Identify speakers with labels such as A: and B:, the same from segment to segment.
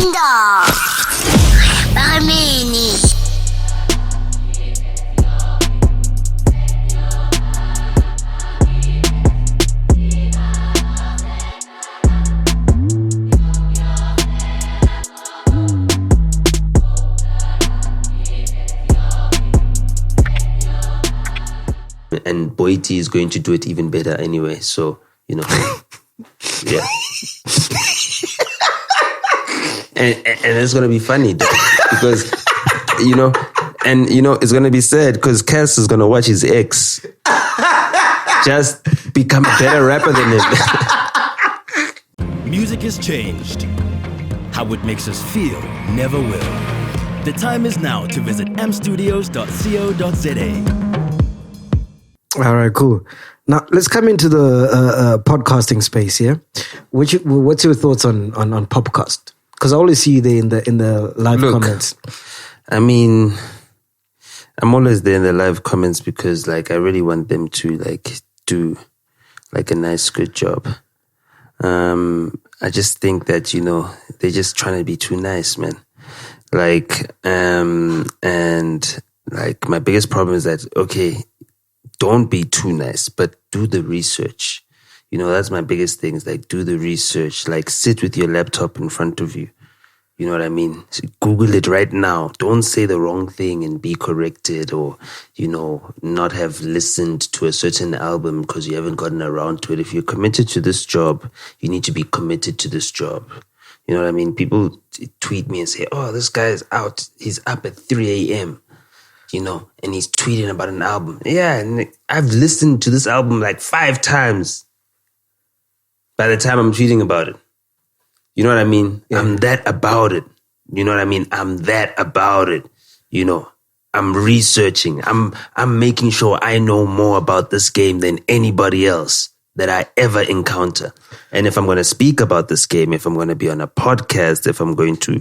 A: Linda. Barmeni.
B: And Boiti is going to do it even better anyway. So, yeah. and it's going to be funny, though, because, it's going to be sad because Cass is going to watch his ex just become a better rapper than him.
C: Music has changed. How it makes us feel never will. The time is now to visit mstudios.co.za.
D: All right, cool. Now let's come into the podcasting space here. What's your thoughts on podcast? Because I always see you there in the live comments.
B: I mean, I'm always there in the live comments because I really want them to do a nice good job. I just think that they're just trying to be too nice, man. My biggest problem is that don't be too nice, but do the research. That's my biggest thing is do the research. Sit with your laptop in front of you. You know what I mean? So Google it right now. Don't say the wrong thing and be corrected or, not have listened to a certain album because you haven't gotten around to it. If you're committed to this job, you need to be committed to this job. You know what I mean? People tweet me and say, oh, this guy is out. He's up at 3 a.m., and he's tweeting about an album. Yeah, and I've listened to this album 5 times by the time I'm tweeting about it. You know what I mean? Yeah. I'm that about it. You know what I mean? I'm that about it. I'm researching. I'm making sure I know more about this game than anybody else that I ever encounter. And if I'm going to speak about this game, if I'm going to be on a podcast, if I'm going to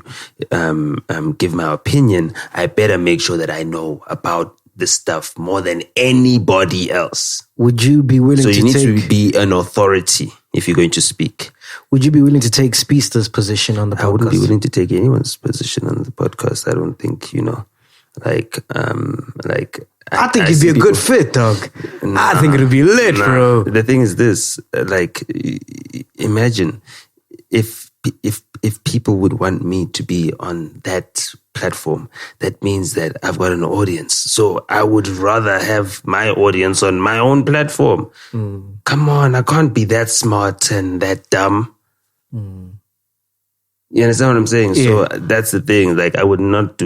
B: give my opinion, I better make sure that I know about this stuff more than anybody else.
D: Would you be willing to
B: So you need to be an authority if you're going to speak.
D: Would you be willing to take Speedster's position on the podcast?
B: I wouldn't be willing to take anyone's position on the podcast. I don't think,
D: I think it'd be a good fit, dog. I think it'd be lit, bro.
B: The thing is this, imagine if people would want me to be on that platform, that means that I've got an audience. So I would rather have my audience on my own platform. Come on, I can't be that smart and that dumb. You understand what I'm saying? Yeah. So that's the thing. I would not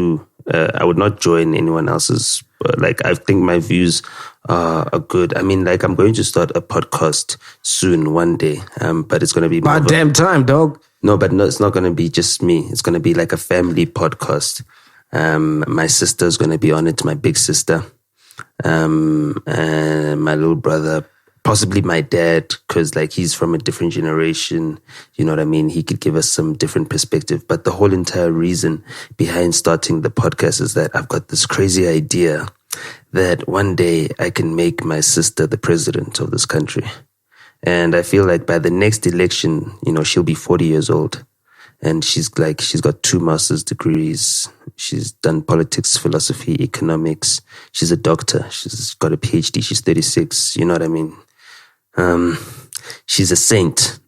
B: join anyone else's. I think my views are good. I mean, I'm going to start a podcast soon, one day. But it's going to be
D: my damn time, dog.
B: No, but no, it's not going to be just me. It's going to be a family podcast. My sister's going to be on it, my big sister, and my little brother. Possibly my dad, because he's from a different generation. You know what I mean? He could give us some different perspective. But the whole entire reason behind starting the podcast is that I've got this crazy idea that one day I can make my sister the president of this country. And I feel by the next election, she'll be 40 years old. And she's got 2 master's degrees. She's done politics, philosophy, economics. She's a doctor. She's got a PhD. She's 36. You know what I mean? She's a saint.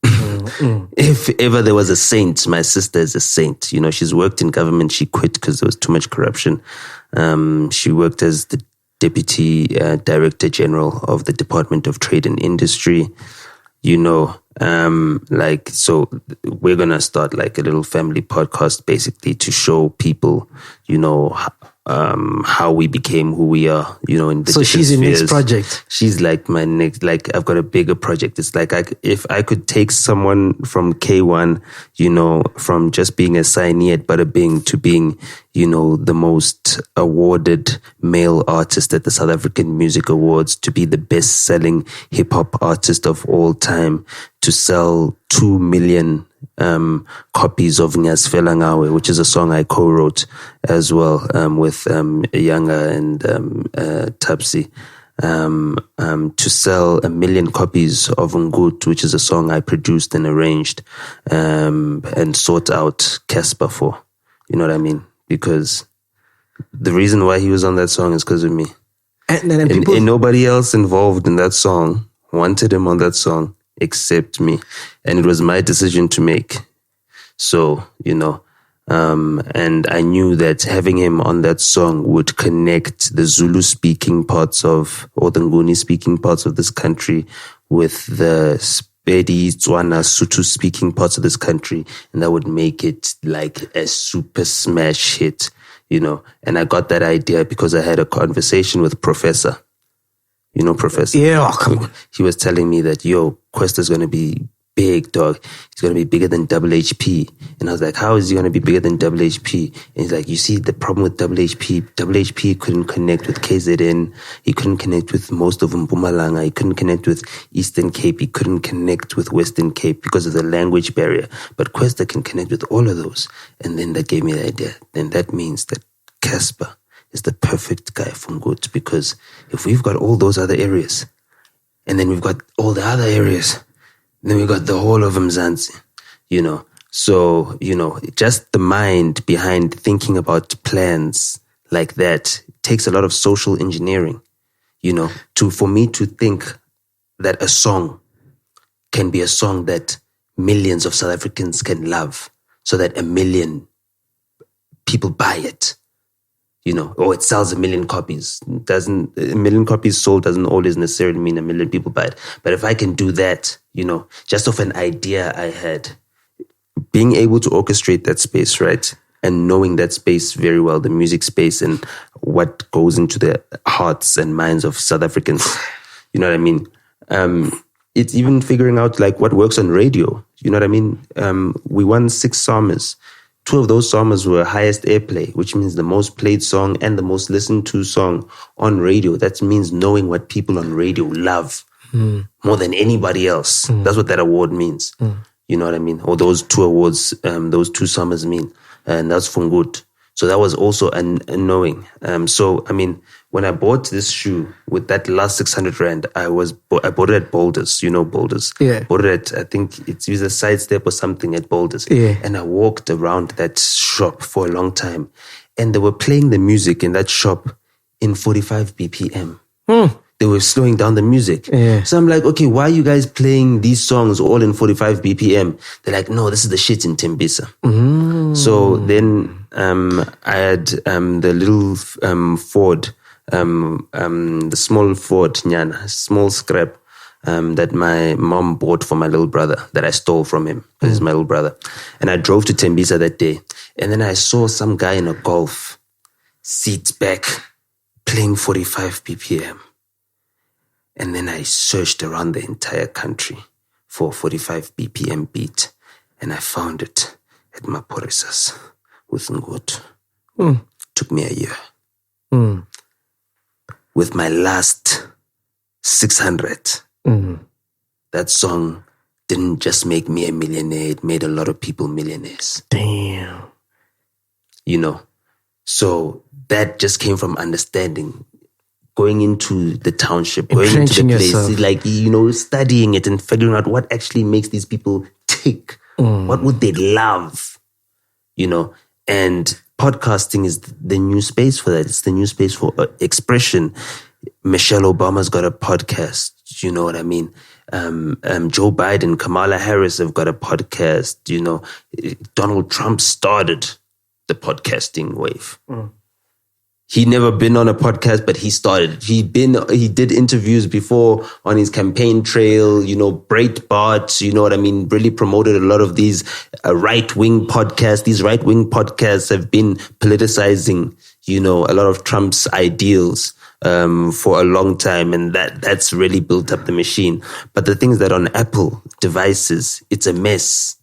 B: If ever there was a saint, my sister is a saint. She's worked in government. She quit because there was too much corruption. She worked as the Deputy Director General of the Department of Trade and Industry. So we're going to start a little family podcast basically to show people, how we became who we are, in the
D: So she's your next project.
B: She's my next, I've got a bigger project. It's if I could take someone from K1, from just being a signee at Bada Bing to being, the most awarded male artist at the South African Music Awards, to be the best-selling hip-hop artist of all time, to sell 2 million copies of Nyasfela Ngawe, which is a song I co-wrote as well with Yanga and Tapsi. to sell 1 million copies of Ngut, which is a song I produced and arranged, and sought out Casper for. You know what I mean? Because the reason why he was on that song is because of me. And nobody else involved in that song wanted him on that song except me. And it was my decision to make. So, and I knew that having him on that song would connect the Zulu-speaking parts of, or the Nguni-speaking parts of this country with the Pedi, Tswana, Sotho-speaking parts of this country. And that would make it like a super smash hit. And I got that idea because I had a conversation with Professor. Professor?
D: Yeah, come on.
B: He was telling me that, Questa's going to be big, dog. He's going to be bigger than Double HP. And I was like, how is he going to be bigger than Double HP? And he's like, you see, the problem with Double HP couldn't connect with KZN. He couldn't connect with most of Mpumalanga. He couldn't connect with Eastern Cape. He couldn't connect with Western Cape because of the language barrier. But Questa can connect with all of those. And then that gave me the idea. Then that means that Casper is the perfect guy for Ngut, because if we've got all those other areas, and then we've got all the other areas, then we got the whole of Mzansi, So, just the mind behind thinking about plans like that takes a lot of social engineering, for me to think that a song can be a song that millions of South Africans can love, so that 1 million people buy it, or it sells 1 million copies. 1 million copies sold doesn't always necessarily mean 1 million people buy it. But if I can do that, just off an idea I had, being able to orchestrate that space, right? And knowing that space very well, the music space and what goes into the hearts and minds of South Africans, you know what I mean? It's even figuring out like what works on radio. You know what I mean? We won 6 summers. 2 of those summers were highest airplay, which means the most played song and the most listened to song on radio. That means knowing what people on radio love more than anybody else. That's what that award means. You know what I mean? Or those 2 awards, those 2 summers mean. And that's for good. So that was also a knowing. When I bought this shoe with that last 600 Rand, I bought it at Boulders. You know Boulders?
D: Yeah.
B: Bought it at, I think it's either Sidestep or something at Boulders.
D: Yeah.
B: And I walked around that shop for a long time. And they were playing the music in that shop in 45 BPM. They were slowing down the music.
D: Yeah.
B: So I'm like, okay, why are you guys playing these songs all in 45 BPM? They're like, no, this is the shit in Tembisa. So then I had the little Ford, the small Ford, Nyana, small scrap that my mom bought for my little brother that I stole from him because he's my little brother. And I drove to Tembisa that day. And then I saw some guy in a Golf, seats back, playing 45 BPM. And then I searched around the entire country for 45 BPM beat. And I found it at Maporisas with Ngut. Took me a year. With my last 600, that song didn't just make me a millionaire, it made a lot of people millionaires.
D: Damn.
B: So that just came from understanding. Going into the township, going into the place,
D: yourself.
B: Studying it and figuring out what actually makes these people tick. What would they love? And podcasting is the new space for that. It's the new space for expression. Michelle Obama's got a podcast. You know what I mean? Joe Biden, Kamala Harris have got a podcast. Donald Trump started the podcasting wave. He'd never been on a podcast, but he started. He did interviews before on his campaign trail, Breitbart, you know what I mean? Really promoted a lot of these right-wing podcasts. These right-wing podcasts have been politicizing, a lot of Trump's ideals for a long time. And that's really built up the machine. But the thing is that on Apple devices, it's a mess.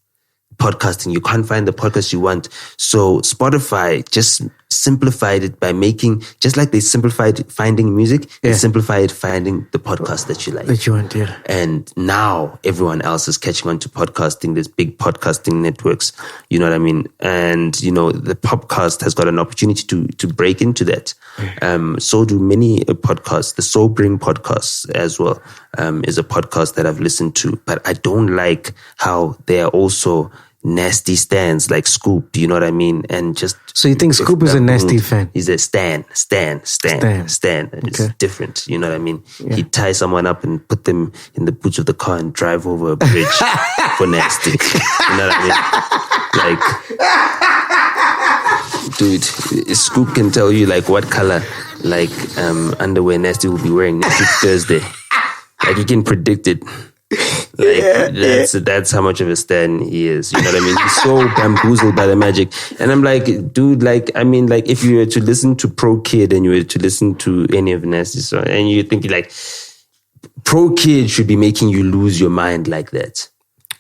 B: Podcasting, you can't find the podcast you want. So Spotify just simplified it by making, just like they simplified finding music, they simplified finding the podcast that you like.
D: That you want, yeah.
B: And now everyone else is catching on to podcasting. There's big podcasting networks, you know what I mean? And, you know, the podcast has got an opportunity to break into that. So do many podcasts. The Sobering podcast as well is a podcast that I've listened to. But I don't like how they are also nasty stands like Scoop, you know what I mean? And just...
D: So you think Scoop is a nasty fan?
B: He's a stan. It's different, you know what I mean? Yeah. He'd tie someone up and put them in the boot of the car and drive over a bridge for nasty. You know what I mean? Like, dude, Scoop can tell you like what color like underwear Nasty will be wearing next Thursday. Like he can predict it. Like that's how much of a stan he is. You know what I mean? He's so bamboozled by the magic. And I'm like, dude, like, I mean, like if you were to listen to Pro Kid and you were to listen to any of Nasty's songs and you think like Pro Kid should be making you lose your mind like that.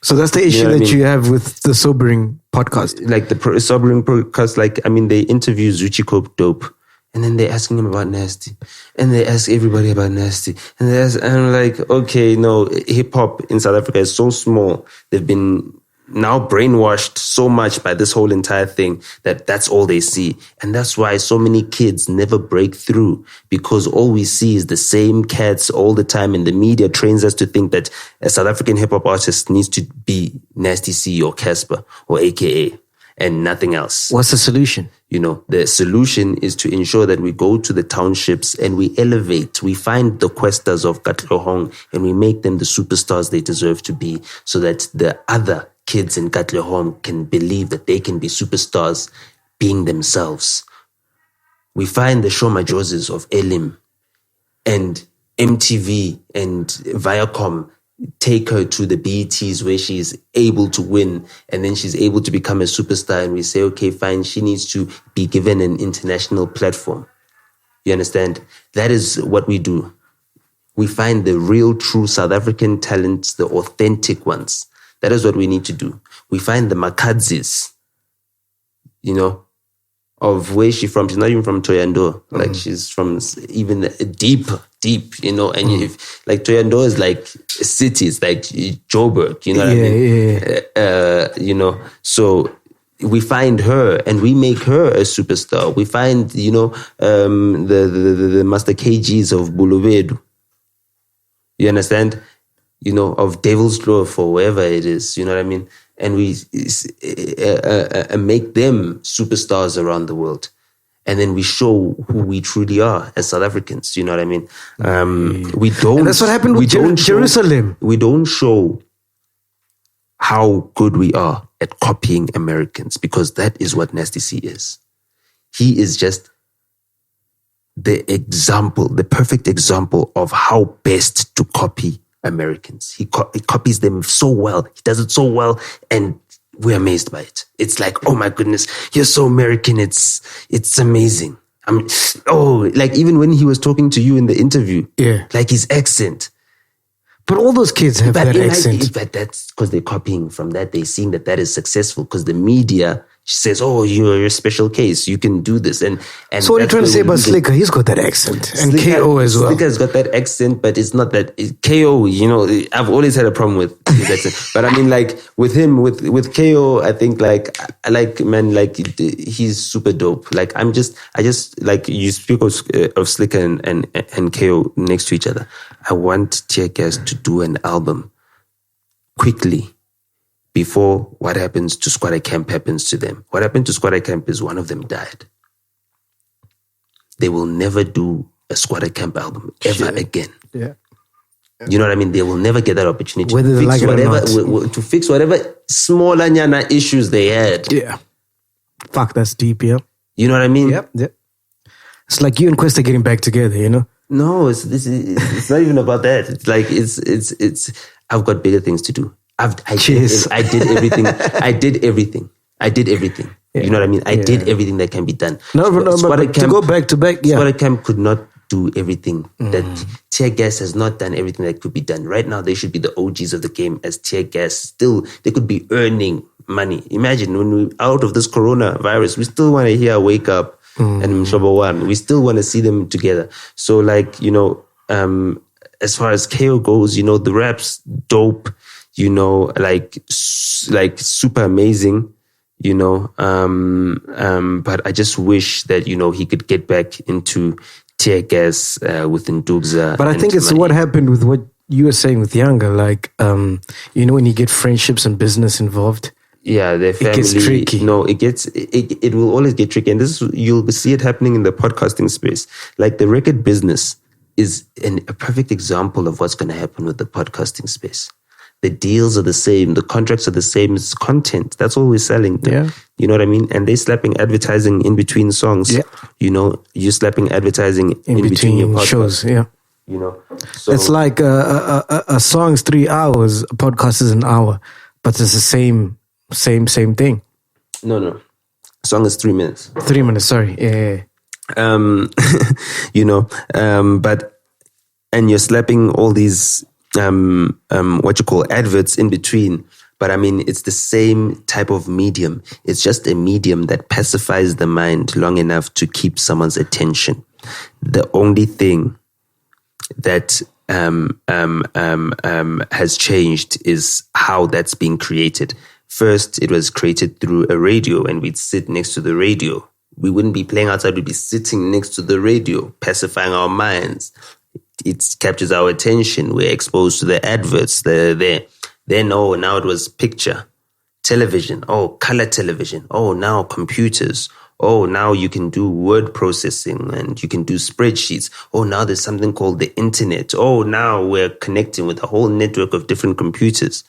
D: So that's the issue you have with the Sobering podcast. Like
B: the Sobering podcast, like, I mean, they interview Zuchi Cope Dope. And then they're asking him about Nasty. And they ask everybody about Nasty. And I'm like, okay, no, hip hop in South Africa is so small. They've been now brainwashed so much by this whole entire thing that that's all they see. And that's why so many kids never break through, because all we see is the same cats all the time. And the media trains us to think that a South African hip hop artist needs to be Nasty C or Casper or AKA and nothing else.
D: What's the solution?
B: You know, the solution is to ensure that we go to the townships and we elevate. We find the Questas of Katlehong and we make them the superstars they deserve to be, so that the other kids in Katlehong can believe that they can be superstars being themselves. We find the Shoma Joses of Elim and MTV and Viacom take her to the BETs where she is able to win, and then she's able to become a superstar, and we say, okay, fine, she needs to be given an international platform. You understand? That is what we do. We find the real, true South African talents, the authentic ones. That is what we need to do. We find the Makadzis, you know, of where she's from. She's not even from Toyando. Like she's from even deep, you know. And if like Toyando is like cities, like Joburg, you know what I mean? You know, so we find her and we make her a superstar. We find, you know, the Master KGs of Bulubedu. You understand? You know, of Devil's Grove or wherever it is, you know what I mean? And we make them superstars around the world. And then we show who we truly are as South Africans, you know what I mean? We don't...
D: And that's what happened with Jerusalem.
B: We don't show how good we are at copying Americans, because that is what Nasty C is. He is just the example, the perfect example of how best to copy Americans. He copies them so well. He does it so well, and we're amazed by it. It's like, oh my goodness, you're so American. It's amazing. I mean, like even when he was talking to you in the interview, like his accent.
D: But all those kids have that accent.
B: But that's because they're copying from that. They're seeing that is successful, because the media says, oh, you're a special case. You can do this. And
D: so what are you trying to say about Slicker? He's got that accent. And
B: Slicker,
D: KO as well.
B: Slicker's got that accent, but it's not that... KO, you know, I've always had a problem with his accent. But I mean, like, with him, with KO, I think, like, man, like, he's super dope. Like, I just, like, you speak of Slicker and KO next to each other. I want Tear Gas to do an album quickly, before what happens to Squatter Camp happens to them. What happened to Squatter Camp is one of them died. They will never do a Squatter Camp album ever again.
D: Yeah.
B: You know what I mean? They will never get that opportunity
D: Whether they like it or not.
B: To fix whatever smaller nyana issues they had.
D: Yeah. Fuck, that's deep, yeah.
B: You know what I mean?
D: Yep. It's like you and Questa getting back together, you know?
B: No, it's not even about that. It's like, it's I've got bigger things to do. I did everything. Yeah. You know what I mean? I did everything that can be done.
D: But to go back to back,
B: Squatter Camp could not do everything. That Tear Gas has not done everything that could be done. Right now, they should be the OGs of the game as Tear Gas. Still, they could be earning money. Imagine when we're out of this coronavirus, we still want to hear Wake Up. and Mhlobo One. We still want to see them together. So like, as far as KO goes, the rap's dope, like super amazing, but I just wish that, he could get back into tear gas with Ndubza.
D: But I think it's what happened with what you were saying with Younger, like, when you get friendships and business involved.
B: Yeah, their family. It gets tricky. No, it will always get tricky. And you'll see it happening in the podcasting space. Like the record business is a perfect example of what's going to happen with the podcasting space. The deals are the same. The contracts are the same. It's content. That's all we're selling.
D: Yeah.
B: You know what I mean? And they're slapping advertising in between songs.
D: Yeah.
B: You're slapping advertising in between your podcast.
D: Shows. Yeah.
B: So
D: it's like a song's 3 hours, a podcast is an hour, but it's the same thing.
B: No. Song is 3 minutes.
D: 3 minutes, sorry. Yeah.
B: But you're slapping all these adverts in between. But I mean, it's the same type of medium. It's just a medium that pacifies the mind long enough to keep someone's attention. The only thing that has changed is how that's being created. First, it was created through a radio, and we'd sit next to the radio. We wouldn't be playing outside, we'd be sitting next to the radio, pacifying our minds. It captures our attention. We're exposed to the adverts. They're there. Then, now it was picture, television. Color television. Now computers. Now you can do word processing and you can do spreadsheets. Now there's something called the internet. Now we're connecting with a whole network of different computers.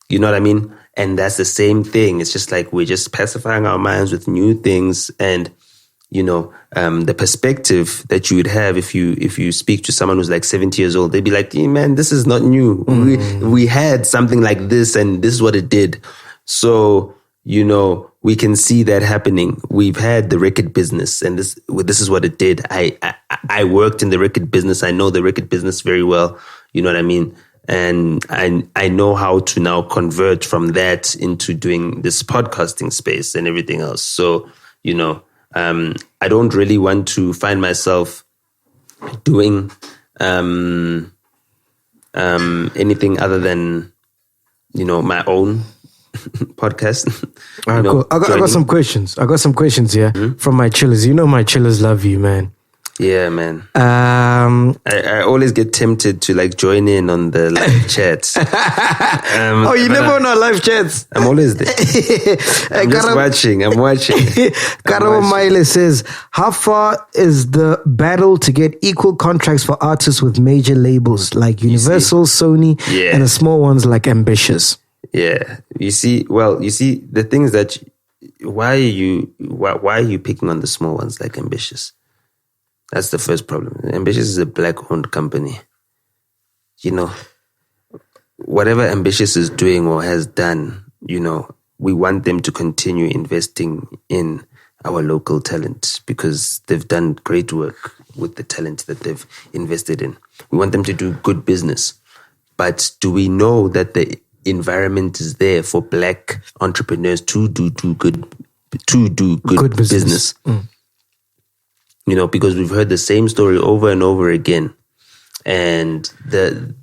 B: You know what I mean? And that's the same thing. It's just like we're just pacifying our minds with new things. And, the perspective that you would have if you speak to someone who's like 70 years old, they'd be like, hey, man, this is not new. We had something like this and this is what it did. So, we can see that happening. We've had the record business and this is what it did. I worked in the record business. I know the record business very well. You know what I mean? And I know how to now convert from that into doing this podcasting space and everything else. So, I don't really want to find myself doing anything other than, my own podcast.
D: All right, cool. I got some questions. I got some questions here from my chillers. My chillers love you, man.
B: Yeah, man. I always get tempted to like join in on the live chats.
D: You never on our live chats?
B: I'm always there. I'm watching.
D: Karamo Maile says, how far is the battle to get equal contracts for artists with major labels like Universal, Sony, and the small ones like Ambitious?
B: Yeah. You see, the thing is that why are you picking on the small ones like Ambitious? That's the first problem. Ambitious is a black-owned company. Whatever Ambitious is doing or has done, we want them to continue investing in our local talent because they've done great work with the talent that they've invested in. We want them to do good business. But do we know that the environment is there for black entrepreneurs to do good business? Because we've heard the same story over and over again. And the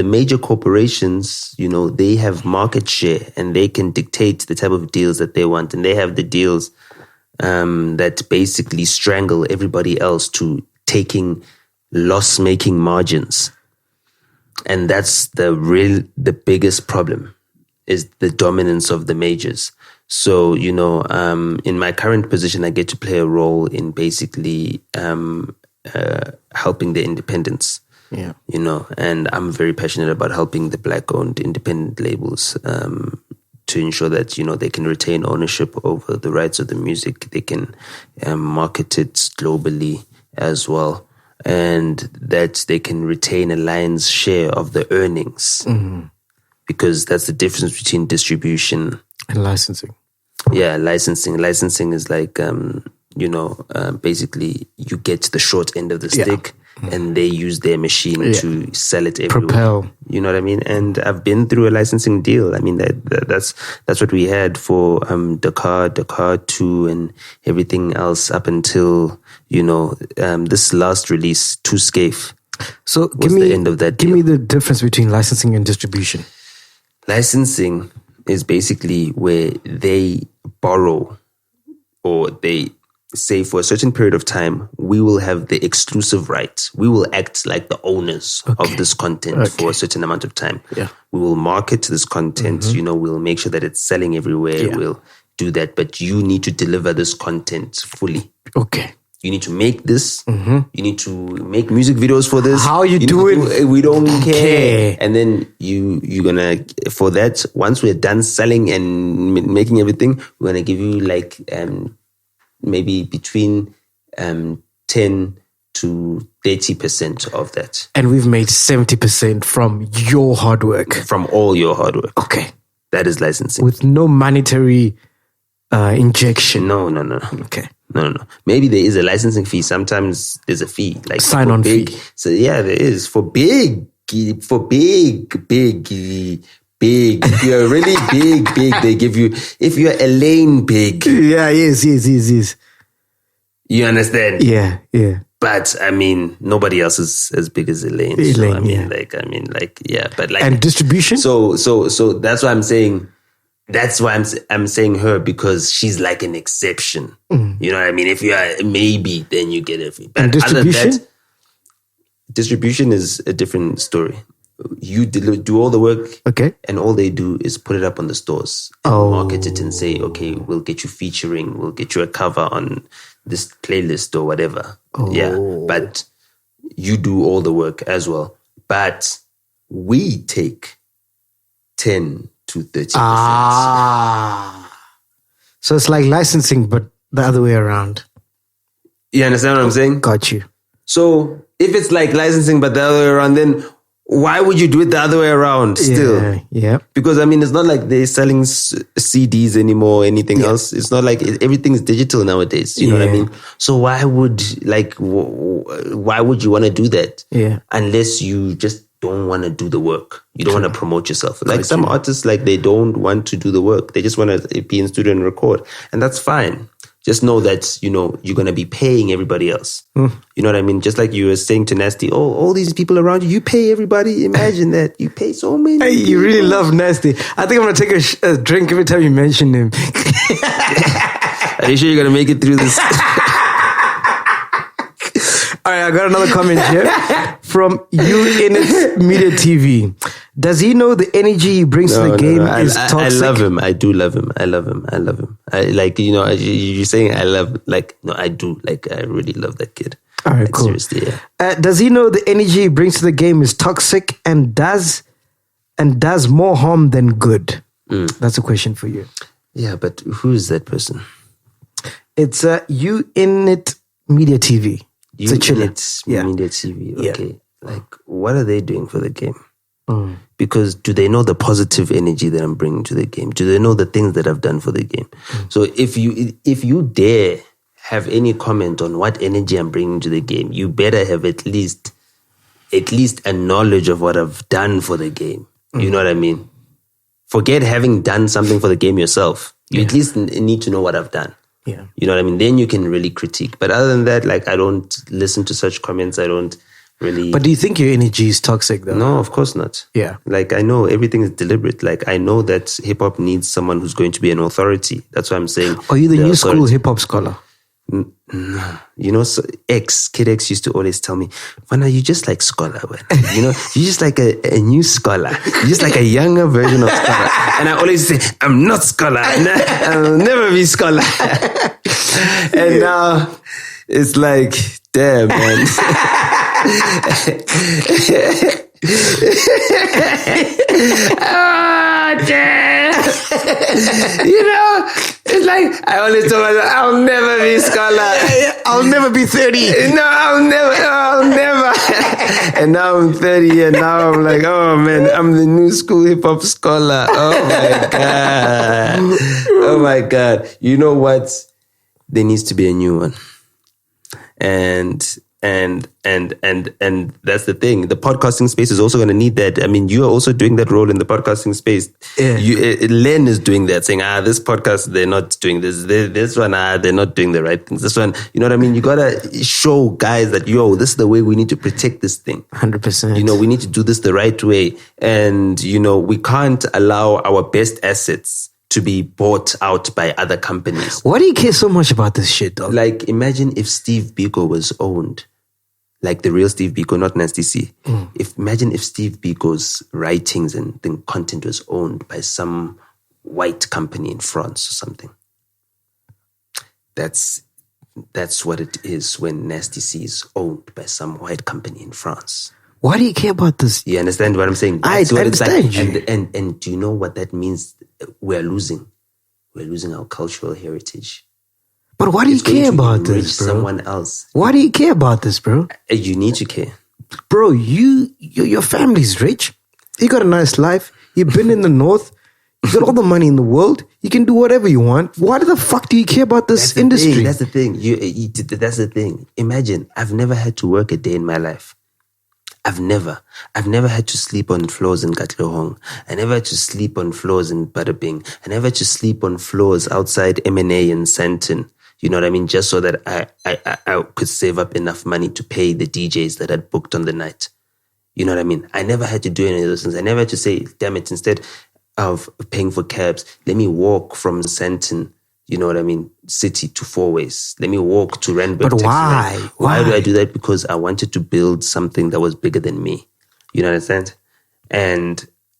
B: major corporations, they have market share and they can dictate the type of deals that they want. And they have the deals that basically strangle everybody else to taking loss-making margins. And that's the biggest problem is the dominance of the majors. So, in my current position, I get to play a role in basically helping the independents.
D: Yeah.
B: And I'm very passionate about helping the black-owned independent labels to ensure that, they can retain ownership over the rights of the music. They can market it globally as well. And that they can retain a lion's share of the earnings. Mm-hmm. Because that's the difference between distribution
D: and licensing.
B: Yeah, licensing. Licensing is like, basically you get the short end of the stick, and they use their machine to sell it everywhere.
D: Propel.
B: You know what I mean? And I've been through a licensing deal. I mean, that's what we had for Dakar 2 and everything else up until, this last release, Too Scaife.
D: So
B: was the end of that deal.
D: Give me the difference between licensing and distribution.
B: Licensing is basically where they borrow, or they say for a certain period of time, we will have the exclusive right. We will act like the owners of this content for a certain amount of time.
D: Yeah.
B: We will market this content, we'll make sure that it's selling everywhere.
D: Yeah.
B: We'll do that, but you need to deliver this content fully.
D: Okay.
B: You need to make this. You need to make music videos for this.
D: How you do it?
B: We don't care. And then you're gonna, for that, once we're done selling and making everything, we're gonna give you like maybe between 10 to 30% of that.
D: And we've made 70% from your hard work.
B: From all your hard work.
D: Okay.
B: That is licensing.
D: With no monetary injection.
B: No.
D: Okay.
B: No. Maybe there is a licensing fee. Sometimes there's a fee. Like
D: sign-on fee.
B: So yeah, there is. For big. If you're really big, they give you, if you're Elaine big.
D: Yeah, yes.
B: You understand?
D: Yeah.
B: But I mean, nobody else is as big as Elaine. So I mean, but like,
D: and distribution.
B: So that's why I'm saying. That's why I'm saying her, because she's like an exception. You know what I mean? If you are maybe, then you get a fee. But
D: and distribution?
B: Other than that, distribution is a different story. You do all the work,
D: okay,
B: and all they do is put it up on the stores and market it and say, okay, we'll get you featuring, we'll get you a cover on this playlist or whatever. Yeah, but you do all the work as well. But we take 10 to 30%.
D: So it's like licensing, but the other way around.
B: You understand what I'm saying?
D: Got you.
B: So if it's like licensing, but the other way around, then why would you do it the other way around still?
D: Yeah.
B: Because I mean, it's not like they're selling CDs anymore or anything else. It's not like everything's digital nowadays. You know what I mean? So why would you want to do that?
D: Yeah.
B: Unless you just don't want to do the work. You don't want to promote yourself. Like some artists, like they don't want to do the work. They just want to be in studio and record. And that's fine. Just know that, you're going to be paying everybody else. You know what I mean? Just like you were saying to Nasty, all these people around you pay everybody. Imagine that. You pay so many
D: people. You really love Nasty. I think I'm going to take a drink every time you mention him.
B: Are you sure you're going to make it through this?
D: All right, I got another comment here from You-In-It Media TV. Does he know the energy he brings to the game is toxic?
B: I love him. I do love him. I love him. I like, you're saying I love, like, no, I do. Like, I really love that kid.
D: All right,
B: like,
D: cool.
B: Seriously, yeah.
D: Does he know the energy he brings to the game is toxic and does more harm than good? That's a question for you.
B: Yeah, but who is that person?
D: It's You-In-It Media TV.
B: You-In-It Media TV. Okay. Yeah. Like, what are they doing for the game? Because do they know the positive energy that I'm bringing to the game? Do they know the things that I've done for the game? So if you dare have any comment on what energy I'm bringing to the game, you better have at least a knowledge of what I've done for the game. You know what I mean? Forget having done something for the game yourself. You at least need to know what I've done.
D: Yeah.
B: You know what I mean? Then you can really critique. But other than that, like, I don't listen to such comments. I don't really.
D: But do you think your energy is toxic though?
B: No, of course not.
D: Yeah.
B: Like, I know everything is deliberate. Like, I know that hip hop needs someone who's going to be an authority. That's what I'm saying.
D: Are you the new school hip hop scholar?
B: No. So Kid X used to always tell me, Vana, you just like scholar, man. You're just like a new scholar. You're just like a younger version of scholar. And I always say, I'm not scholar. I'll never be scholar. And now it's like, damn, man. Oh, damn. It's like, I always told myself, I'll never be scholar.
D: I'll never be 30.
B: No, I'll never. And now I'm 30 and now I'm like, oh man, I'm the new school hip hop scholar. Oh my God. You know what? there needs to be a new one. And that's the thing. The podcasting space is also going to need that. I mean, you are also doing that role in the podcasting space.
D: Yeah.
B: Len is doing that, saying, this podcast, they're not doing this. This one, they're not doing the right things. This one, you know what I mean? You got to show guys that, this is the way we need to protect this thing.
D: 100%.
B: We need to do this the right way. And, we can't allow our best assets to be bought out by other companies.
D: Why do you care so much about this shit, dog?
B: Like, imagine if Steve Biko was owned, like the real Steve Biko, not Nasty C. Imagine if Steve Biko's writings and content was owned by some white company in France or something. That's what it is when Nasty C is owned by some white company in France.
D: Why do you care about this?
B: You understand what I'm saying?
D: I understand you.
B: And do you know what that means? We're losing our cultural heritage.
D: But why do you care about this, bro?
B: Someone else.
D: Why do you care about this, bro?
B: You need to care.
D: Bro, your family's rich. You got a nice life. You've been in the north. You got all the money in the world. You can do whatever you want. Why the fuck do you care about this industry?
B: That's the thing. That's the thing. Imagine, I've never had to work a day in my life. I've never had to sleep on floors in Katlehong. I never had to sleep on floors in Butterping. I never had to sleep on floors outside M&A in Sandton. You know what I mean? Just so that I could save up enough money to pay the DJs that I'd booked on the night. You know what I mean? I never had to do any of those things. I never had to say, damn it, instead of paying for cabs, let me walk from Sandton, you know what I mean, city to Four Ways. Let me walk to Randburg.
D: But why?
B: Why do I do that? Because I wanted to build something that was bigger than me. You know what I'm saying?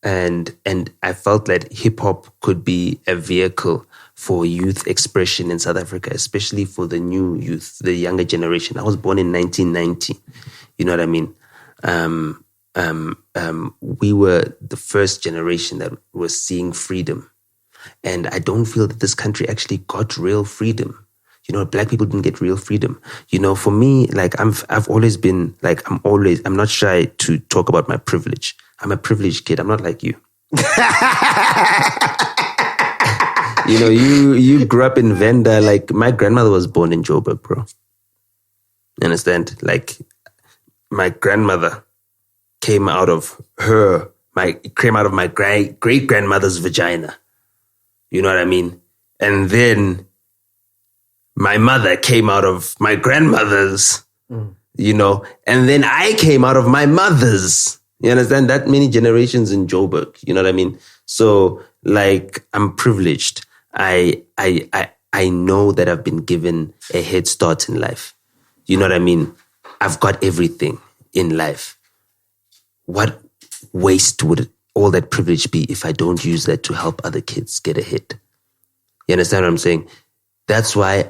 B: And I felt like hip hop could be a vehicle for youth expression in South Africa, especially for the new youth, the younger generation. I was born in 1990. You know what I mean? We were the first generation that was seeing freedom. And I don't feel that this country actually got real freedom. Black people didn't get real freedom. For me, like I've always been like, I'm not shy to talk about my privilege. I'm a privileged kid. I'm not like you. You grew up in Venda. Like my grandmother was born in Joburg, bro. You understand? Like my grandmother came out of my great grandmother's vagina. You know what I mean? And then my mother came out of my grandmother's, and then I came out of my mother's. You understand? That many generations in Joburg. You know what I mean? So, like, I'm privileged. I know that I've been given a head start in life. You know what I mean? I've got everything in life. What waste would all that privilege be if I don't use that to help other kids get ahead? You understand what I'm saying? That's why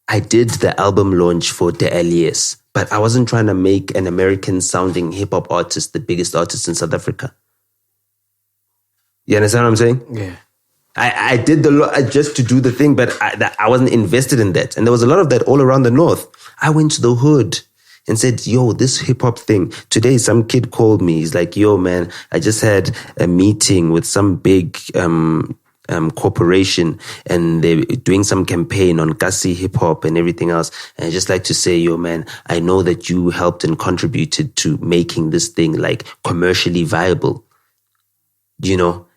B: I did the album launch for De Alias, but I wasn't trying to make an American-sounding hip-hop artist the biggest artist in South Africa. You understand what I'm saying?
D: Yeah.
B: I did just to do the thing, but I wasn't invested in that. And there was a lot of that all around the North. I went to the hood and said, yo, this hip-hop thing. Today, some kid called me. He's like, yo, man, I just had a meeting with some big corporation and they're doing some campaign on Gussie hip-hop and everything else. And I just like to say, yo, man, I know that you helped and contributed to making this thing like commercially viable,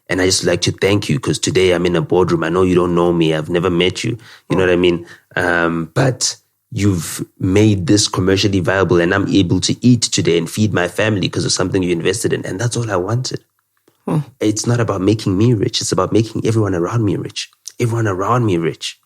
B: And I just like to thank you because today I'm in a boardroom. I know you don't know me. I've never met you. You know what I mean? But you've made this commercially viable and I'm able to eat today and feed my family because of something you invested in. And that's all I wanted. It's not about making me rich. It's about making everyone around me rich. Everyone around me rich.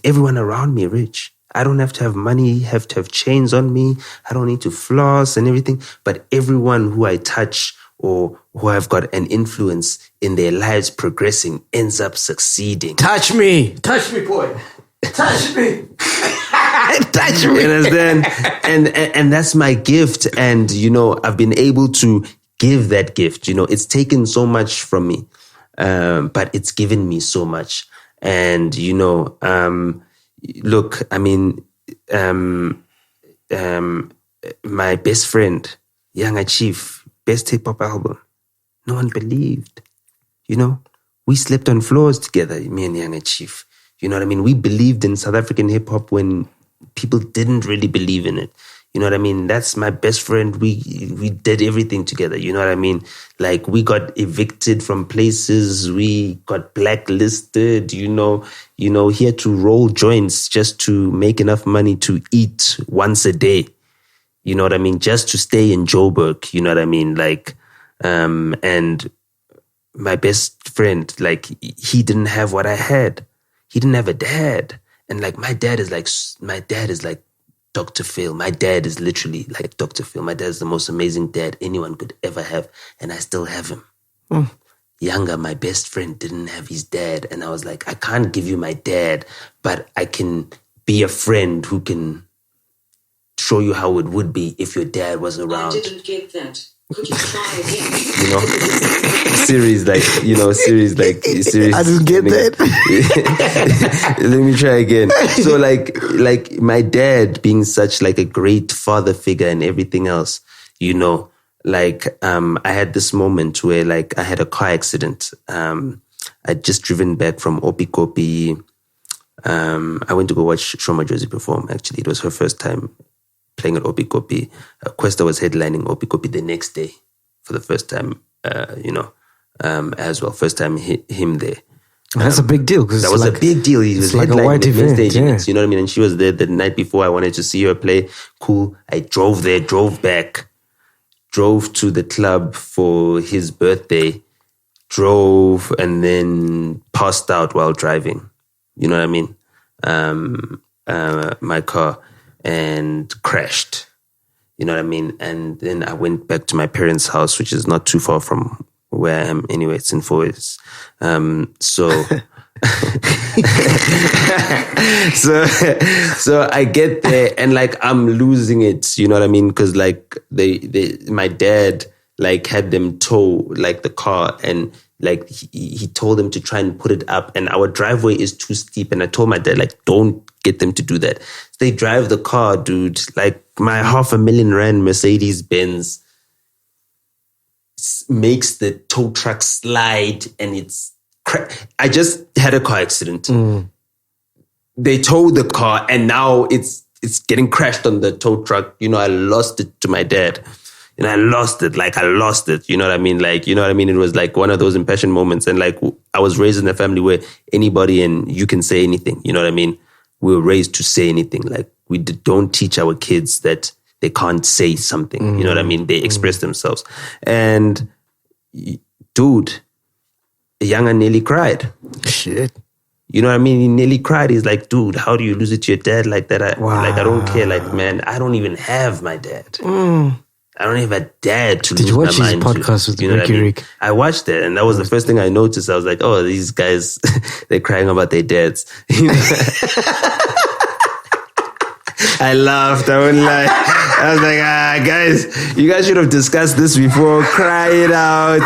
B: Everyone around me rich. I don't have to have money, have to have chains on me. I don't need to floss and everything. But everyone who I touch or who I've got an influence in their lives progressing ends up succeeding.
D: Touch me, boy. Touch me. Touch me.
B: You understand? And that's my gift. And, I've been able to give that gift. It's taken so much from me, but it's given me so much. And, look, I mean, my best friend, Young Chief, best hip-hop album. No one believed. We slept on floors together, me and Young Chief. You know what I mean? We believed in South African hip hop when people didn't really believe in it. You know what I mean? That's my best friend. We did everything together. You know what I mean? Like, we got evicted from places. We got blacklisted. You know, he had to roll joints just to make enough money to eat once a day. You know what I mean? Just to stay in Joburg. You know what I mean? Like, and my best friend, like, he didn't have what I had. He didn't have a dad. And like, my dad is like Dr. Phil. My dad is literally like Dr. Phil. My dad is the most amazing dad anyone could ever have. And I still have him. Younger, my best friend didn't have his dad. And I was like, I can't give you my dad, but I can be a friend who can show you how it would be if your dad was around.
A: I didn't get that. Could you try again?
B: Series.
D: I didn't get that.
B: Let me try again. So like my dad being such like a great father figure and everything else, like I had this moment where like I had a car accident. I'd just driven back from Opikopi. I went to go watch Shoma Josie perform. Actually, it was her first time playing at Opikopi. Questa was headlining Opikopi the next day for the first time, as well. First time him there.
D: That's a big deal.
B: That was like, a big deal. He was
D: like
B: headlining
D: the
B: main stage.
D: Yeah.
B: You know what I mean? And she was there the night before. I wanted to see her play. Cool. I drove there, drove back, drove to the club for his birthday, drove and then passed out while driving. You know what I mean? My car. And crashed, you know what I mean? And then I went back to my parents' house, which is not too far from where I am anyway. It's in Foyers. So I get there and like I'm losing it, you know what I mean? Because like my dad like had them tow like the car and like he told them to try and put it up and our driveway is too steep. And I told my dad, like, don't get them to do that. So they drive the car, dude, like my R500,000 rand Mercedes Benz makes the tow truck slide and I just had a car accident. They towed the car and now it's getting crashed on the tow truck. I lost it to my dad. And I lost it. You know what I mean? It was like one of those impassioned moments. And like, I was raised in a family where anybody and you can say anything. You know what I mean? We were raised to say anything. Like, we don't teach our kids that they can't say something. You know what I mean? They express themselves. And dude, a younger nearly cried.
D: Shit.
B: You know what I mean? He nearly cried. He's like, dude, how do you lose it to your dad like that? I don't care. Like, man, I don't even have my dad. I don't have a dad to lose my mind to.
D: Did you watch his podcast with Ricky?
B: I watched it, and that was the first thing I noticed. I was like, oh, these guys, they're crying about their dads. I laughed. I wouldn't lie. I was like, guys, you guys should have discussed this before. Cry it out.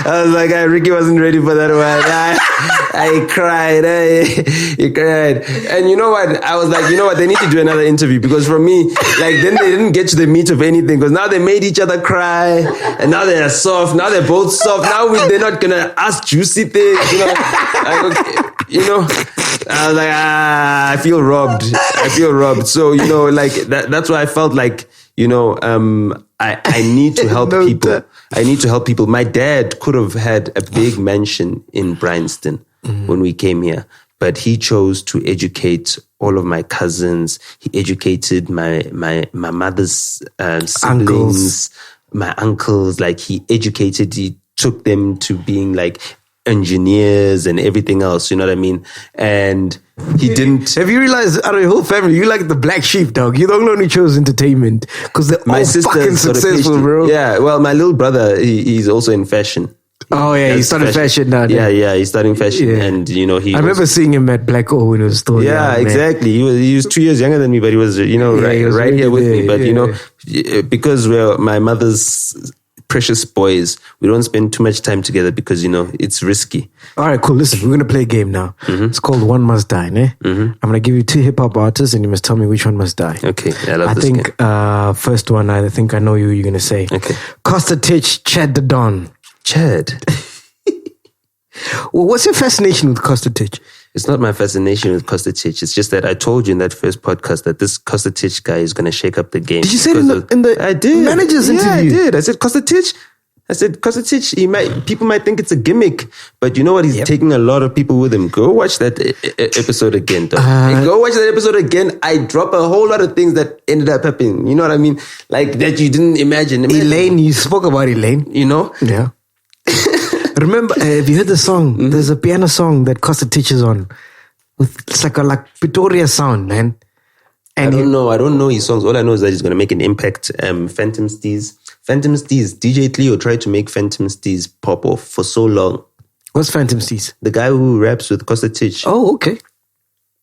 B: I was like, Ricky wasn't ready for that one. I cried. He cried. And you know what? I was like, you know what? They need to do another interview because for me, like, then they didn't get to the meat of anything because now they made each other cry and now they're soft. Now they're both soft. Now they're not going to ask juicy things. I was like, I feel robbed. So, like, that's why I felt like, I need to help people. I need to help people. My dad could have had a big mansion in Bryanston when we came here, but he chose to educate all of my cousins. He educated my mother's siblings, my uncles. Like, he took them to being like engineers and everything else. You know what I mean? And he didn't.
D: Have you realized out of your whole family, you like the black sheep, dog? You don't only chose entertainment because they're all fucking successful, bro.
B: Yeah, well, my little brother, he's also in fashion.
D: Oh yeah, he started fashion now.
B: Yeah, he's starting fashion, and I
D: remember seeing him at Black O when he was still young.
B: Yeah, exactly. He was 2 years younger than me, but he was right here with me. But because we're my mother's precious boys, we don't spend too much time together because it's risky.
D: All right, cool. Listen, we're gonna play a game now. It's called One Must Die. I'm gonna give you 2 hip hop artists, and you must tell me which one must die.
B: Okay, I love this game.
D: First one, I think I know you're gonna say.
B: Okay,
D: Costa Titch, Chad the Don.
B: Chad.
D: Well, what's your fascination with Kostatich?
B: It's not my fascination with Kostatich. It's just that I told you in that first podcast that this Kostatich guy is going to shake up the game.
D: Did you say it in the
B: I did.
D: manager's interview?
B: I did. I said Kostatich. People might think it's a gimmick, but you know what? He's taking a lot of people with him. Go watch that episode again, dog. Go watch that episode again. I drop a whole lot of things that ended up happening. You know what I mean? Like that you didn't imagine.
D: Elaine, you spoke about Elaine.
B: You know?
D: Yeah. Remember, have you heard the song? Mm-hmm. There's a piano song that Kostatich is on. It's like a Pretoria sound, man. And
B: I don't know his songs. All I know is that he's going to make an impact. Phantom Steez. DJ Cleo tried to make Phantom Steez pop off for so long.
D: What's Phantom Steez?
B: The guy who raps with Kostatich.
D: Oh, okay.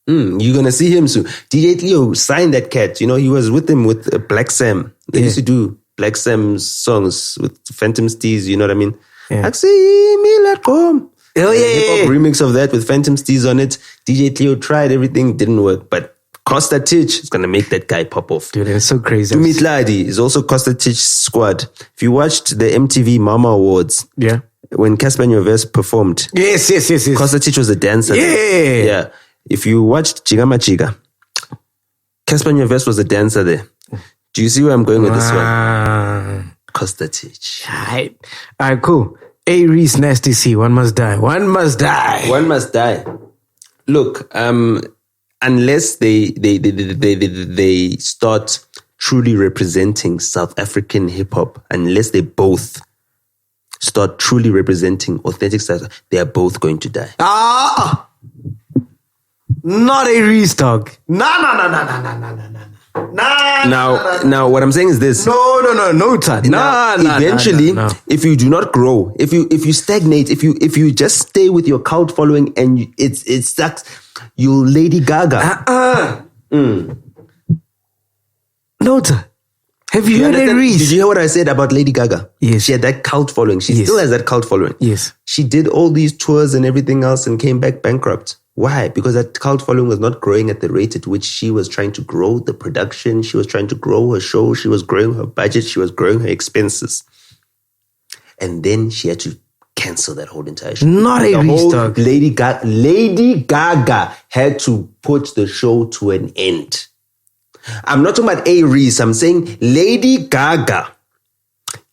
B: You're going to see him soon. DJ Cleo signed that cat. You know, he was with him with Black Sam. They used to do Black Sam's songs with Phantom Steez. You know what I mean?
D: Yeah.
B: Oh,
D: yeah.
B: Hip-hop remix of that with Phantom Steez on it. DJ Cleo tried everything, didn't work. But Kostatich is going to make that guy pop off.
D: Dude, it's so crazy.
B: Tumitladi is also Kostatich's squad. If you watched the MTV Mama Awards, when Casper Nyovest performed,
D: yes.
B: Kostatich was a dancer. Yeah. If you watched Chigama Chiga, Casper Nyovest was a dancer there. Do you see where I'm going with this one? Kostatich.
D: All right, cool. A Reece Nasty C. One must die.
B: Look, unless they start truly representing South African hip hop, unless they both start truly representing authentic South, they are both going to die.
D: Not a Reece, dog. No.
B: Now, what I'm saying is this.
D: No, Nota.
B: Eventually, if you do not grow, if you stagnate, if you just stay with your cult following and it sucks, you Lady Gaga.
D: Nota. Have you heard of Reece?
B: Did you hear what I said about Lady Gaga?
D: Yes.
B: She had that cult following. She still has that cult following.
D: Yes.
B: She did all these tours and everything else and came back bankrupt. Why? Because that cult following was not growing at the rate at which she was trying to grow the production. She was trying to grow her show. She was growing her budget. She was growing her expenses. And then she had to cancel that whole entire show.
D: Not a Reece, dog.
B: Lady Gaga had to put the show to an end. I'm not talking about a Reece. I'm saying Lady Gaga.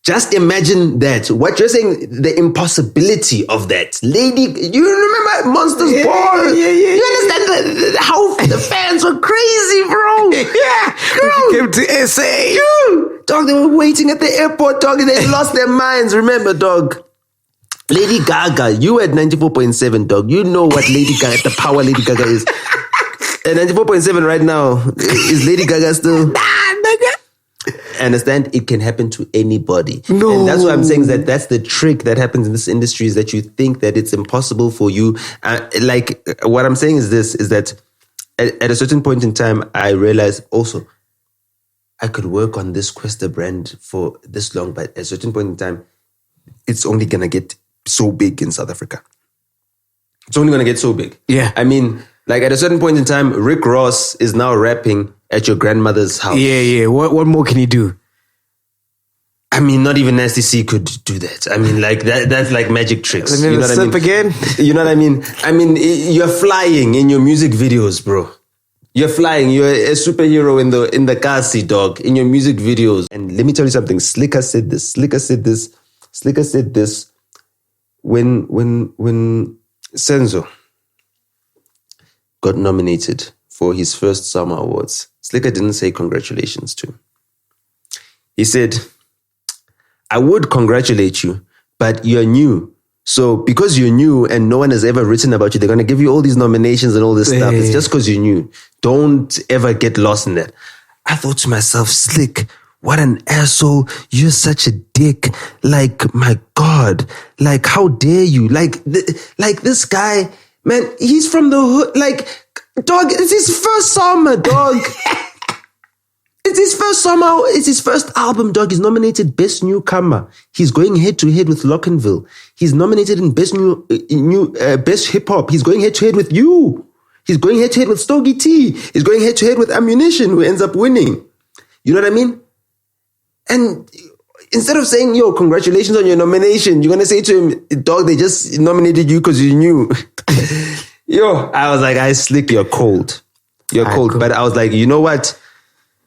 B: Just imagine that. What you're saying, the impossibility of that. Lady, you remember Monsters Ball?
D: Yeah.
B: You understand how the fans were crazy, bro?
D: Yeah. Came to SA.
B: Dog, they were waiting at the airport, dog, and they lost their minds. Remember, dog. Lady Gaga, you at 94.7, dog. You know what Lady Gaga, the power Lady Gaga is. At 94.7 right now, is Lady Gaga still? Understand, it can happen to anybody.
D: No.
B: And that's what I'm saying, is that's the trick that happens in this industry, is that you think that it's impossible for you. What I'm saying is this, is that at a certain point in time, I realized also, I could work on this Questa brand for this long, but at a certain point in time, it's only going to get so big in South Africa. It's only going to get so big.
D: Yeah.
B: I mean, like at a certain point in time, Rick Ross is now rapping at your grandmother's house.
D: Yeah. What more can you do?
B: I mean, not even Nasty C could do that. I mean, like that's like magic tricks.
D: You know what I mean? Again?
B: You know what I mean? I mean, you're flying in your music videos, bro. You're flying. You're a superhero in the car seat, dog, in your music videos. And let me tell you something. Slicker said this when Senzo got nominated for his first Summer Awards. Slicker didn't say congratulations to him. He said, I would congratulate you, but you're new. So because you're new and no one has ever written about you, they're going to give you all these nominations and all this stuff. It's just because you're new. Don't ever get lost in that. I thought to myself, Slick, what an asshole. You're such a dick. Like, my God. Like, how dare you? Like this guy, man, he's from the hood. Like, dog, it's his first summer, dog. It's his first summer. It's his first album, dog. He's nominated Best Newcomer. He's going head to head with Lockenville. He's nominated in Best Hip Hop. He's going head to head with you. He's going head to head with Stogie T. He's going head to head with Ammunition, who ends up winning. You know what I mean? And instead of saying, yo, congratulations on your nomination, you're going to say to him, dog, they just nominated you because you knew. Yo, I was like, I slick, you're cold. You're cold. Cool. But I was like, you know what?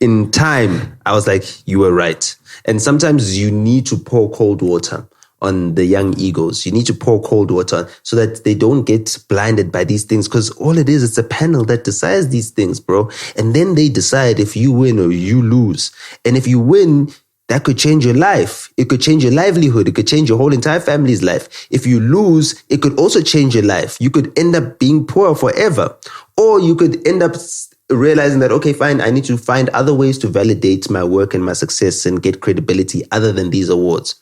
B: In time, I was like, you were right. And sometimes you need to pour cold water on the young egos. You need to pour cold water so that they don't get blinded by these things. Because all it is, it's a panel that decides these things, bro. And then they decide if you win or you lose. And if you win, that could change your life. It could change your livelihood. It could change your whole entire family's life. If you lose, it could also change your life. You could end up being poor forever. Or you could end up realizing that, okay, fine, I need to find other ways to validate my work and my success and get credibility other than these awards.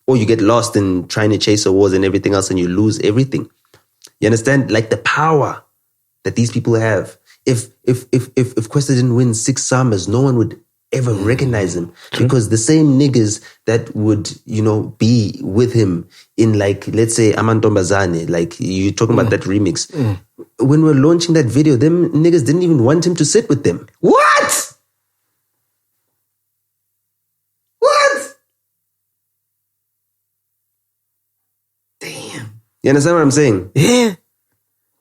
B: Or you get lost in trying to chase awards and everything else and you lose everything. You understand? Like the power that these people have. If Kwesta didn't win 6 summers, no one would ever recognize him. True. Because the same niggas that would, be with him in like, let's say, Amantombazane, like you're talking about that remix. When we're launching that video, them niggas didn't even want him to sit with them. What? Damn. You understand what I'm saying? Yeah.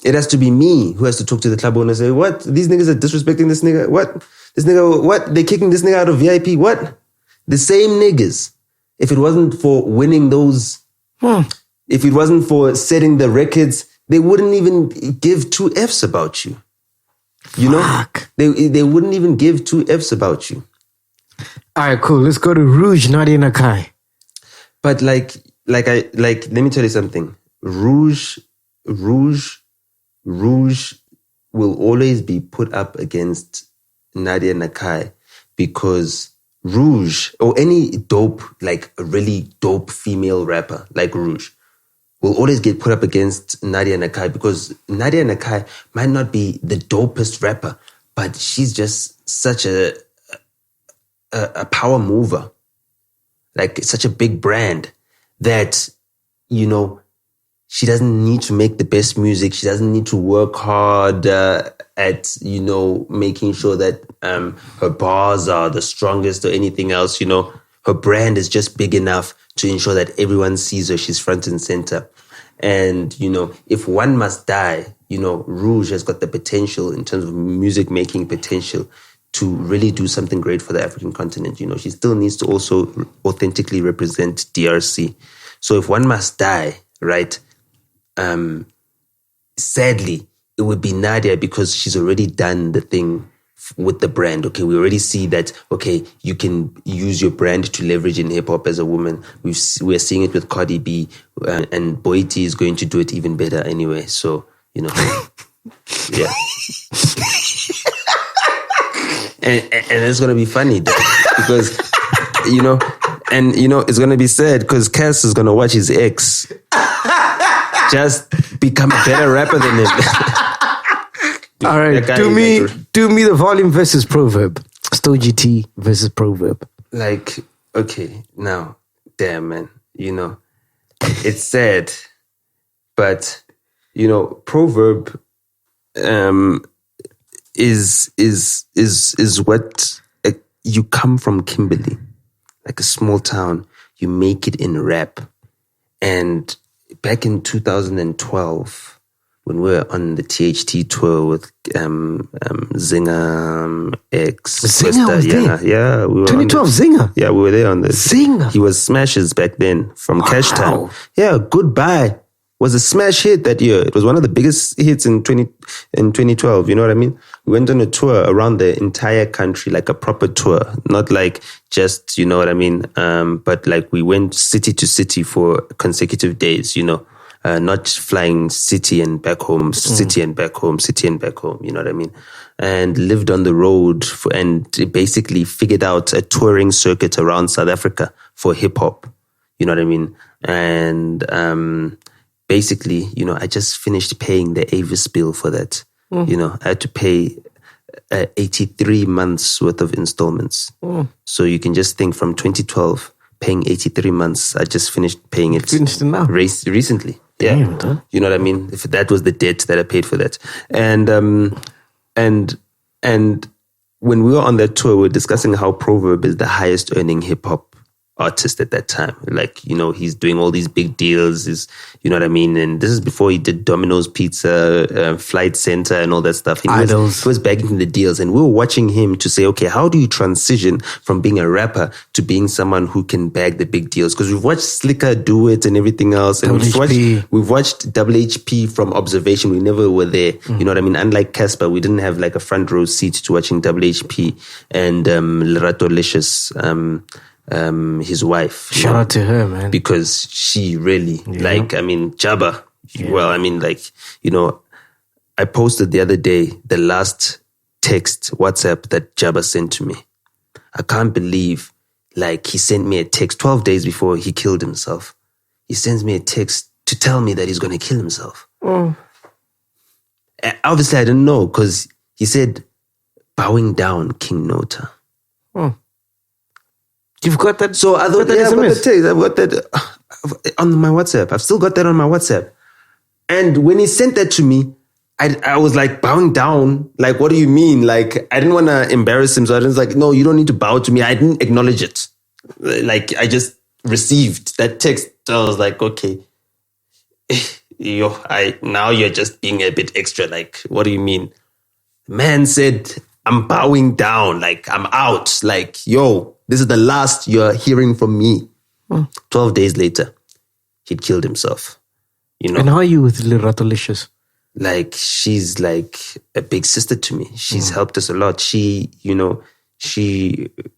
B: It has to be me who has to talk to the club owner and say, what? These niggas are disrespecting this nigga? What? This nigga, what? They kicking this nigga out of VIP? What? The same niggas. If it wasn't for winning those, if it wasn't for setting the records, they wouldn't even give 2 Fs about you. You know? They wouldn't even give 2 Fs about you.
D: All right, cool. Let's go to Rouge, Nadia Nakai.
B: But let me tell you something. Rouge will always be put up against Nadia Nakai because Rouge, or any dope, like a really dope female rapper like Rouge, will always get put up against Nadia Nakai because Nadia Nakai might not be the dopest rapper, but she's just such a power mover, like such a big brand that, she doesn't need to make the best music. She doesn't need to work hard at, making sure that her bars are the strongest or anything else. Her brand is just big enough to ensure that everyone sees her. She's front and center. And, if one must die, Rouge has got the potential in terms of music making potential to really do something great for the African continent. She still needs to also authentically represent DRC. So if one must die, right? Sadly, it would be Nadia because she's already done the thing with the brand. Okay, we already see that, okay, you can use your brand to leverage in hip-hop as a woman. We're seeing it with Cardi B, and Boiti is going to do it even better anyway. So, yeah. and it's going to be funny though, because, it's going to be sad because Cass is going to watch his ex just become a better rapper than him.
D: All right, do me the volume versus proverb. Still GT versus proverb.
B: Like, okay, now, damn, man, it's sad, but proverb is what you come from Kimberley, like a small town. You make it in rap, and back in 2012, when we were on the THT tour with Zinger X.
D: Zinger was there?
B: Yeah. We were
D: 2012 Zinger?
B: Yeah, we were there on this.
D: Zinger?
B: He was smashes back then from Cash Time. Yeah, Goodbye was a smash hit that year. It was one of the biggest hits in 2012, you know what I mean? We went on a tour around the entire country, like a proper tour, not like just, you know what I mean? But like we went city to city for consecutive days, not flying city and back home, city and back home, city and back home, you know what I mean? And lived on the road and basically figured out a touring circuit around South Africa for hip hop, you know what I mean? And basically, I just finished paying the Avis bill for that. I had to pay 83 months worth of installments. So you can just think from 2012, paying 83 months, I just finished paying it.
D: Finished it now?
B: Recently. Yeah.
D: Damn,
B: you know what I mean? If that was the debt that I paid for that. And when we were on that tour, we were discussing how Proverb is the highest earning hip hop artist at that time. Like, he's doing all these big deals. You know what I mean? And this is before he did Domino's Pizza, Flight Center, and all that stuff. He was bagging the deals, and we were watching him to say, okay, how do you transition from being a rapper to being someone who can bag the big deals? Because we've watched Slicker do it and everything else, and we've watched Double HP from observation. We never were there. You know what I mean? Unlike Casper, we didn't have like a front row seat to watching Double HP and Lerato Licious. His wife.
D: Shout out to her, man.
B: Because she really, Jabba. Yeah. Well, I posted the other day the last text WhatsApp that Jabba sent to me. I can't believe, he sent me a text 12 days before he killed himself. He sends me a text to tell me that he's going to kill himself. Obviously, I didn't know because he said, bowing down, King Nota.
D: You've got that?
B: So I thought, I've got the text. I've got that on my WhatsApp. I've still got that on my WhatsApp. And when he sent that to me, I was like bowing down. Like, what do you mean? Like, I didn't want to embarrass him. So I was like, no, you don't need to bow to me. I didn't acknowledge it. Like, I just received that text. I was like, okay, now you're just being a bit extra. Like, what do you mean? Man said, I'm bowing down. Like, I'm out. Like, this is the last you're hearing from me. 12 days later, he'd killed himself.
D: And how are you with Lerato Licious?
B: Like, she's like a big sister to me. She's helped us a lot. She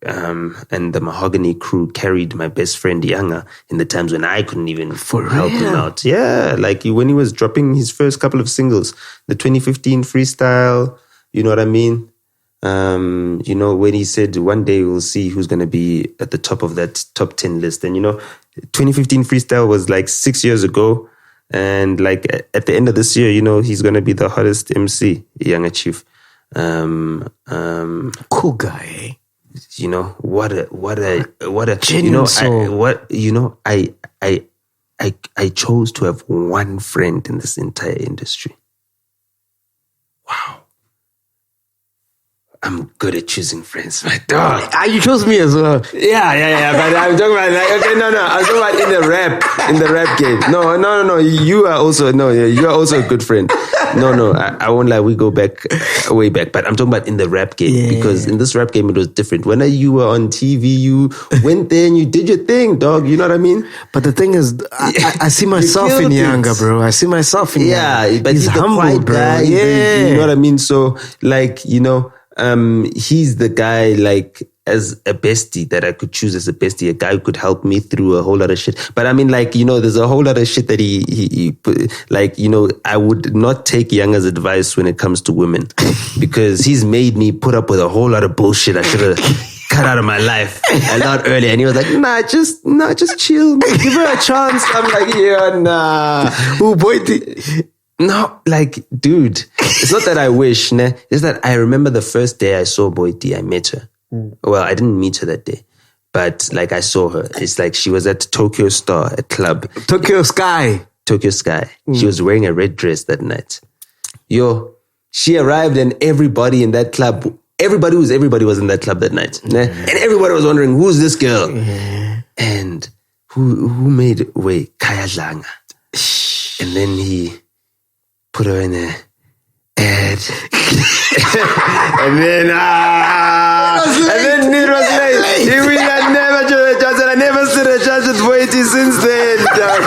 B: and the Mahogany crew carried my best friend Yanga in the times when I couldn't even help him out. Yeah, like when he was dropping his first couple of singles, the 2015 freestyle, you know what I mean? When he said one day we'll see who's going to be at the top of that top 10 list. And, 2015 freestyle was like 6 years ago. And like at the end of this year, he's going to be the hottest MC, Younger Chief.
D: Cool guy.
B: What a
D: genuine soul.
B: I chose to have one friend in this entire industry. Wow. I'm good at choosing friends, my dog.
D: You chose me as well.
B: Yeah. But I'm talking about I'm talking about in the rap game. No. You are also a good friend. No. I won't lie. We go back, way back. But I'm talking about in the rap game because in this rap game it was different. When you were on TV, you went there and you did your thing, dog. You know what I mean?
D: But the thing is, I see myself in Yanga, bro. I see myself in Yanga.
B: Yeah, but he's humble, the quiet guy.
D: Yeah,
B: you know what I mean. So he's the guy like as a bestie that I could choose as a bestie, a guy who could help me through a whole lot of shit. But I mean, there's a whole lot of shit that he I would not take Yanga's advice when it comes to women because he's made me put up with a whole lot of bullshit I should have cut out of my life a lot earlier. And he was like, just chill, man. Give her a chance. I'm like, nah.
D: Oh, boy.
B: No, dude, it's not that I wish, ne? It's that I remember the first day I saw Boy D, I met her. Well, I didn't meet her that day, but I saw her. It's like she was at Tokyo Star, a club.
D: Tokyo Sky.
B: She was wearing a red dress that night. She arrived and everybody in that club, everybody was in that club that night. Ne? And everybody was wondering, who's this girl? And who made way? Kaya Langa. And then he put her in a ad. and then it was like, we had never stood a chance, and I never stood a chance with Boiti since then, dog.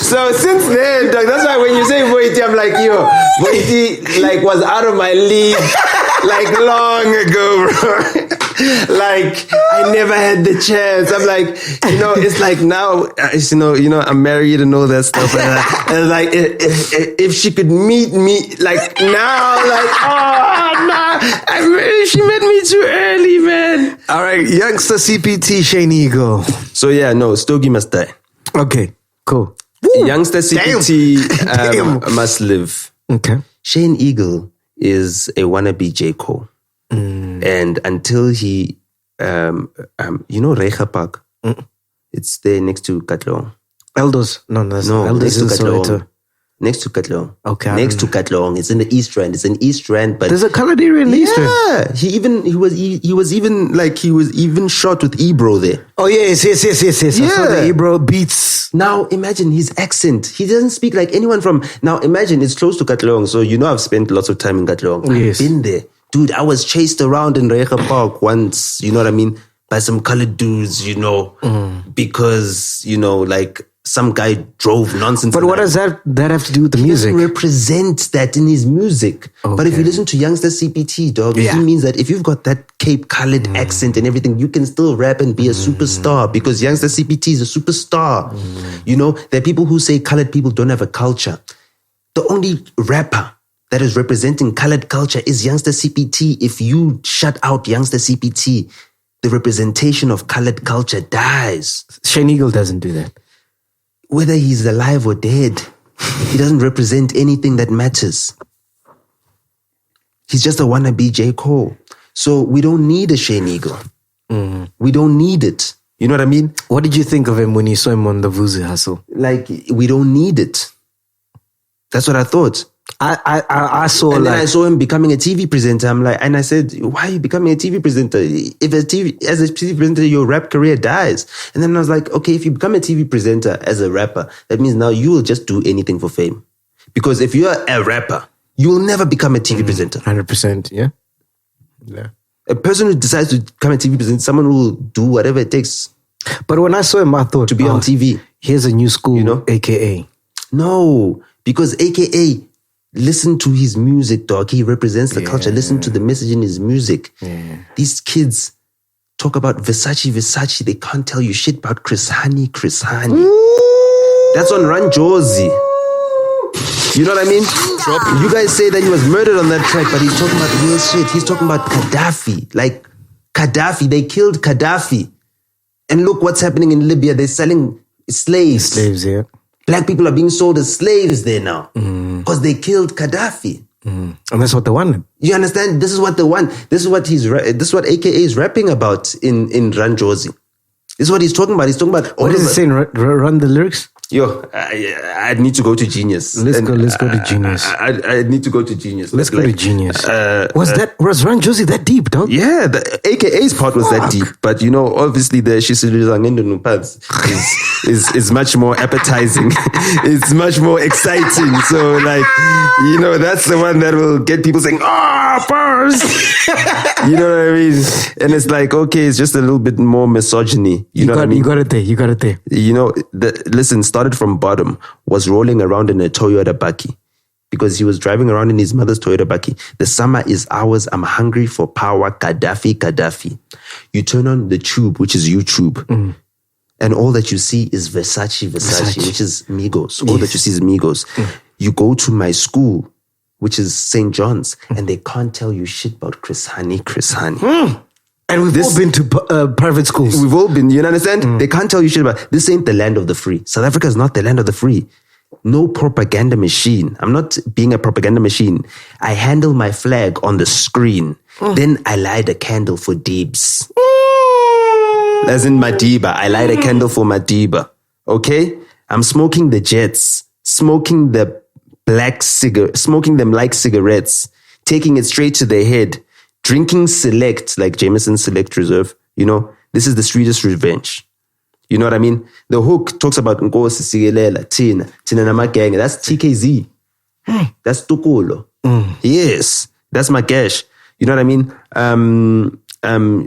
B: So since then, dog, that's why when you say Boiti, I'm like, Boiti was out of my league long ago, bro. I never had the chance. I'm like, it's like now, I'm married and all that stuff. And if she could meet me, now, she met me too early, man.
D: All right, youngster CPT Shane Eagle.
B: So Stogie must die.
D: Okay, cool. Woo.
B: Youngster CPT must live.
D: Okay.
B: Shane Eagle is a wannabe J. Cole. And until he, Reicha Park, it's there next to Katlong.
D: Eldos. No,
B: Eldos
D: next to Soweto.
B: Next to Katlehong.
D: Okay.
B: Next to Katlehong. It's in the East Rand. It's in East Rand, but
D: There's a colored area in the East Rand.
B: yeah, he was even shot with Ebro there.
D: Oh yes. I saw the Ebro beats.
B: Now imagine his accent. He doesn't speak like anyone from. Now imagine it's close to Katlehong, so I've spent lots of time in Katlehong.
D: Yes.
B: I've been there, dude. I was chased around in Recha Park once. You know what I mean? By some colored dudes. Because like. Some guy drove nonsense.
D: But what does that have to do with the music?
B: He represents that in his music. Okay. But if you listen to Youngster CPT, dog, he means that if you've got that Cape colored accent and everything, you can still rap and be a superstar because Youngster CPT is a superstar. There are people who say colored people don't have a culture. The only rapper that is representing colored culture is Youngster CPT. If you shut out Youngster CPT, the representation of colored culture dies.
D: Shane Eagle doesn't do that.
B: Whether he's alive or dead, he doesn't represent anything that matters. He's just a wannabe J. Cole. So we don't need a Shane Eagle. We don't need it. You know what I mean?
D: What did you think of him when you saw him on the Vuzu Hustle?
B: Like, we don't need it. That's what I thought.
D: I saw
B: and then I saw him becoming a TV presenter. And I said, why are you becoming a TV presenter? As a TV presenter, your rap career dies. And then I was like, okay, if you become a TV presenter as a rapper, that means now you will just do anything for fame. Because if you're a rapper, you will never become a TV presenter.
D: 100%, yeah.
B: A person who decides to become a TV presenter, someone who will do whatever it takes.
D: But when I saw him, I thought
B: to be on TV.
D: Here's a new school, AKA.
B: No, because AKA, listen to his music, dog. He represents the culture. Listen to the message in his music. Yeah. These kids talk about Versace. They can't tell you shit about Chris Hani. That's on Run Josie. You know what I mean? You guys say that he was murdered on that track, but he's talking about real shit. He's talking about Gaddafi. Like, Gaddafi. They killed Gaddafi. And look what's happening in Libya. They're selling slaves.
D: Slaves, yeah.
B: Black people are being sold as slaves there now because they killed Gaddafi.
D: And that's what they wanted.
B: You understand? This is what they want. This is what AKA is rapping about in Run Josie. This is what he's talking about. He's talking about...
D: What is he saying? Run the lyrics?
B: Yo, I need to go to Genius.
D: Let's go to Genius.
B: I need to go to Genius.
D: Let's go to Genius. Was Run Josie that deep, dog?
B: Yeah, the AKA's part was that deep. But obviously the Shishirizangendo parts is much more appetizing. It's much more exciting. So that's the one that will get people saying, bars. You know what I mean? And it's like, okay, it's just a little bit more misogyny. You know what I mean?
D: You got it there.
B: Listen, started from bottom, was rolling around in a Toyota Bucky because he was driving around in his mother's Toyota Bucky. The summer is ours. I'm hungry for power. Gaddafi. You turn on the tube, which is YouTube, and all that you see is Versace, which is Migos. All that you see is Migos. You go to my school, which is St. John's, and they can't tell you shit about Chris Hani.
D: And we've all been to private schools.
B: We've all been, you understand? They can't tell you shit about, this ain't the land of the free. South Africa is not the land of the free. No propaganda machine. I'm not being a propaganda machine. I handle my flag on the screen. Then I light a candle for Deebs. As in Madiba. I light a candle for Madiba. Okay? I'm smoking the jets. Smoking the black cigarette. Smoking them like cigarettes. Taking it straight to the head. Drinking select, like Jameson Select Reserve, this is the sweetest revenge. You know what I mean? The hook talks about Nkosi Sigelela, Tina na MacG. That's TKZ. That's Tukolo. Yes, that's MacG. You know what I mean?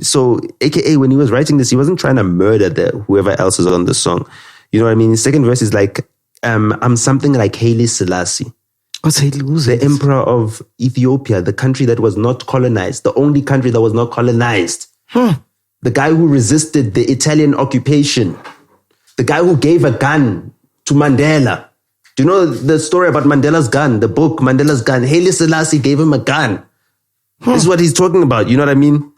B: So AKA, when he was writing this, he wasn't trying to murder whoever else is on the song. You know what I mean? His second verse is like, I'm something like Haile Selassie.
D: What's
B: the emperor of Ethiopia, the country that was not colonized, the only country that was not colonized. The guy who resisted the Italian occupation. The guy who gave a gun to Mandela. Do you know the story about Mandela's gun? The book, Mandela's gun. Haile Selassie gave him a gun. This is what he's talking about. You know what I mean?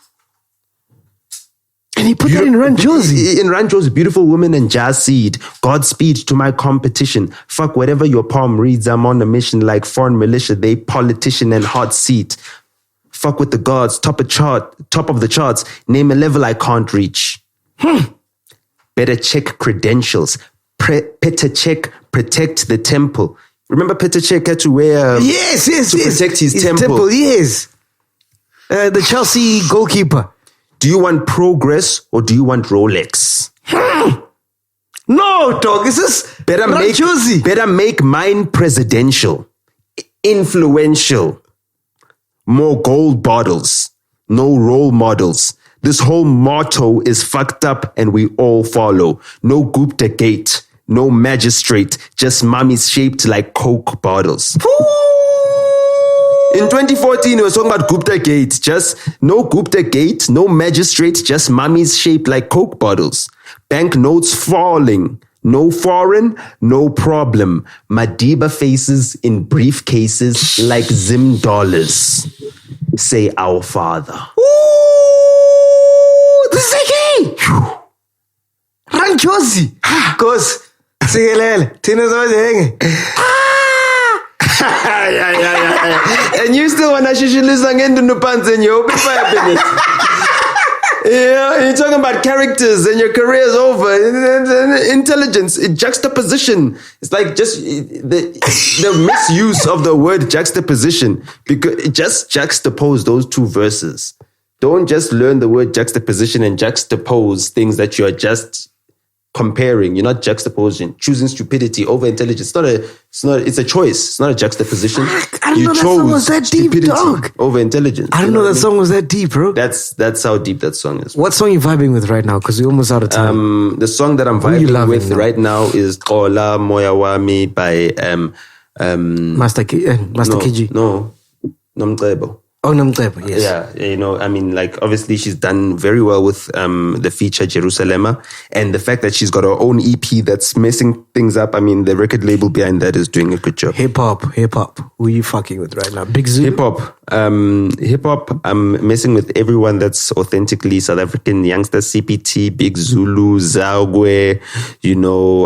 D: And he put that in Run Josie.
B: In Run Josie, beautiful woman and jazz seed. Godspeed to my competition. Fuck whatever your palm reads. I'm on a mission like foreign militia. They politician and hot seat. Fuck with the gods. Top of the charts. Name a level I can't reach. Better check credentials. Better check, protect the temple. Remember Petr Cech had to wear
D: yes,
B: to protect his temple.
D: Yes. The Chelsea goalkeeper.
B: Do you want progress or do you want Rolex?
D: No, dog. This is
B: better make mine presidential, influential, more gold bottles, no role models. This whole motto is fucked up and we all follow. No Gupta Gate, no magistrate, just mummies shaped like Coke bottles. In 2014, we were talking about Gupta Gate. Just no Gupta Gate, no magistrate, just mummies shaped like Coke bottles. Banknotes falling. No foreign, no problem. Madiba faces in briefcases like Zim dollars. Say our father.
D: Ooh, this is okay. Ranchosi. Cause, sigelele. Tina's always hanging.
B: And you still want to shishilisa ngendo nupanze and you open fire business. Yeah, you're talking about characters and your career is over. Intelligence, juxtaposition. It's like just the misuse of the word juxtaposition. Because just juxtapose those two verses. Don't just learn the word juxtaposition and juxtapose things that you are just comparing. You're not juxtaposing. Choosing stupidity over intelligence. It's a choice. It's not a juxtaposition.
D: I didn't know that song was that deep, dog.
B: Over intelligence.
D: I didn't know that song was that deep, bro.
B: That's how deep that song is.
D: What song are you vibing with right now? Because we're almost out of time.
B: The song that I'm vibing with right now is Ola Moya Wami by
D: Master KG.
B: No, Nomcebo.
D: Oh, Nomcebo, yes.
B: Yeah, I mean, like, obviously she's done very well with the feature Jerusalema, and the fact that she's got her own EP that's messing things up. I mean, the record label behind that is doing a good job.
D: Hip hop. Who are you fucking with right now? Big Zulu?
B: Hip hop. I'm messing with everyone that's authentically South African. Youngster CPT, Big Zulu, Zaugwe.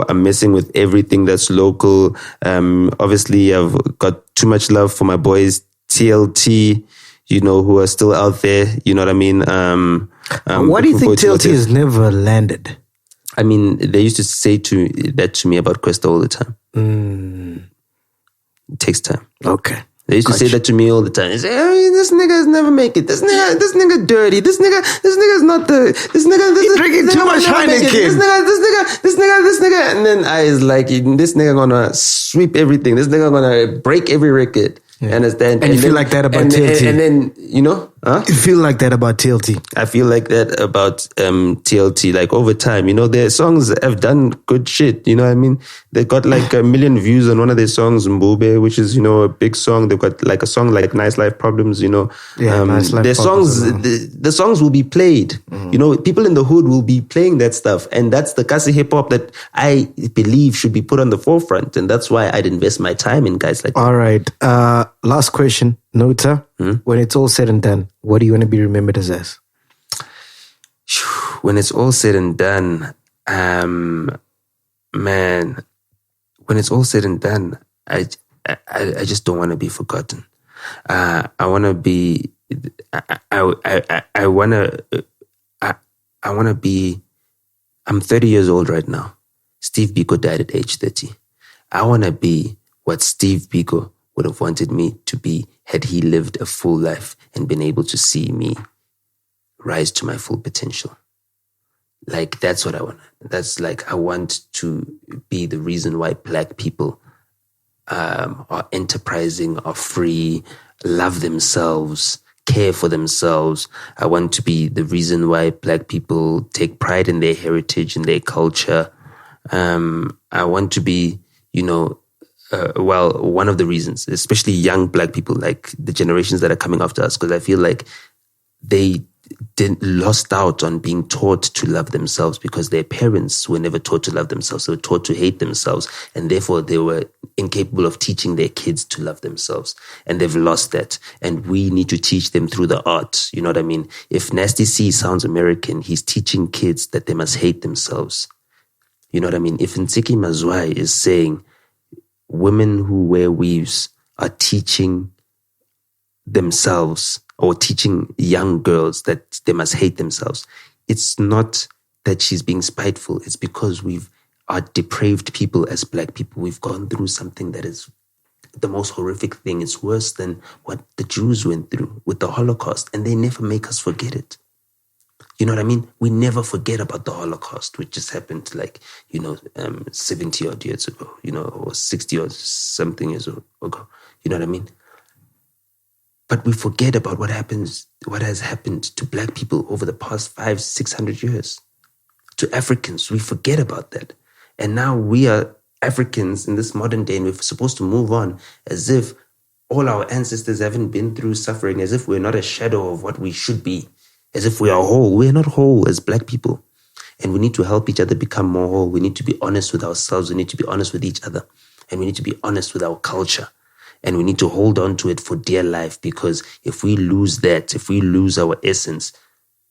B: I'm messing with everything that's local. Obviously, I've got too much love for my boys TLT. Who are still out there, you know what I mean?
D: Why do you think TLT has never landed?
B: I mean, they used to say that to me about Quest all the time. It takes time.
D: Okay.
B: They used to say that to me all the time. They say, "Hey, this nigga has never make it. This nigga dirty. This nigga's not the. This nigga.
D: He's drinking too much Heineken.
B: This nigga." And then I was like, "This nigga gonna sweep everything. This nigga gonna break every record." Yeah. Understand?
D: And you feel like that about TLT.
B: And then,
D: You feel like that about TLT.
B: I feel like that about TLT. Like over time, their songs have done good shit. You know what I mean? They got like 1 million views on one of their songs, Mbube, which is, a big song. They've got like a song like Nice Life Problems,
D: Yeah, Nice Life
B: their
D: Problems.
B: songs, the songs will be played. People in the hood will be playing that stuff. And that's the Kasi hip hop that I believe should be put on the forefront. And that's why I'd invest my time in guys like that.
D: All right. Last question. Nota, when it's all said and done, what do you want to be remembered as?
B: When it's all said and done, man, when it's all said and done, I just don't want to be forgotten. I want to be, I want to be, I'm 30 years old right now. Steve Biko died at age 30. I want to be what Steve Biko would have wanted me to be had he lived a full life and been able to see me rise to my full potential. Like, that's what I want. That's like, I want to be the reason why Black people are enterprising, are free, love themselves, care for themselves. I want to be the reason why Black people take pride in their heritage and their culture. I want to be, one of the reasons, especially young Black people, like the generations that are coming after us, because I feel like they lost out on being taught to love themselves because their parents were never taught to love themselves. They were taught to hate themselves, and therefore they were incapable of teaching their kids to love themselves, and they've lost that. And we need to teach them through the art. You know what I mean? If Nasty C sounds American, he's teaching kids that they must hate themselves. You know what I mean? If Nsiki Mazwai is saying women who wear weaves are teaching themselves or teaching young girls that they must hate themselves, it's not that she's being spiteful. It's because are depraved people as Black people. We've gone through something that is the most horrific thing. It's worse than what the Jews went through with the Holocaust, and they never make us forget it. You know what I mean? We never forget about the Holocaust, which just happened 70 odd years ago, or 60 or something years ago. You know what I mean? But we forget about what has happened to black people over the past 500-600 years. To Africans, we forget about that. And now we are Africans in this modern day, and we're supposed to move on as if all our ancestors haven't been through suffering, as if we're not a shadow of what we should be, as if we are whole. We're not whole as black people. And we need to help each other become more whole. We need to be honest with ourselves. We need to be honest with each other. And we need to be honest with our culture. And we need to hold on to it for dear life, because if we lose that, if we lose our essence,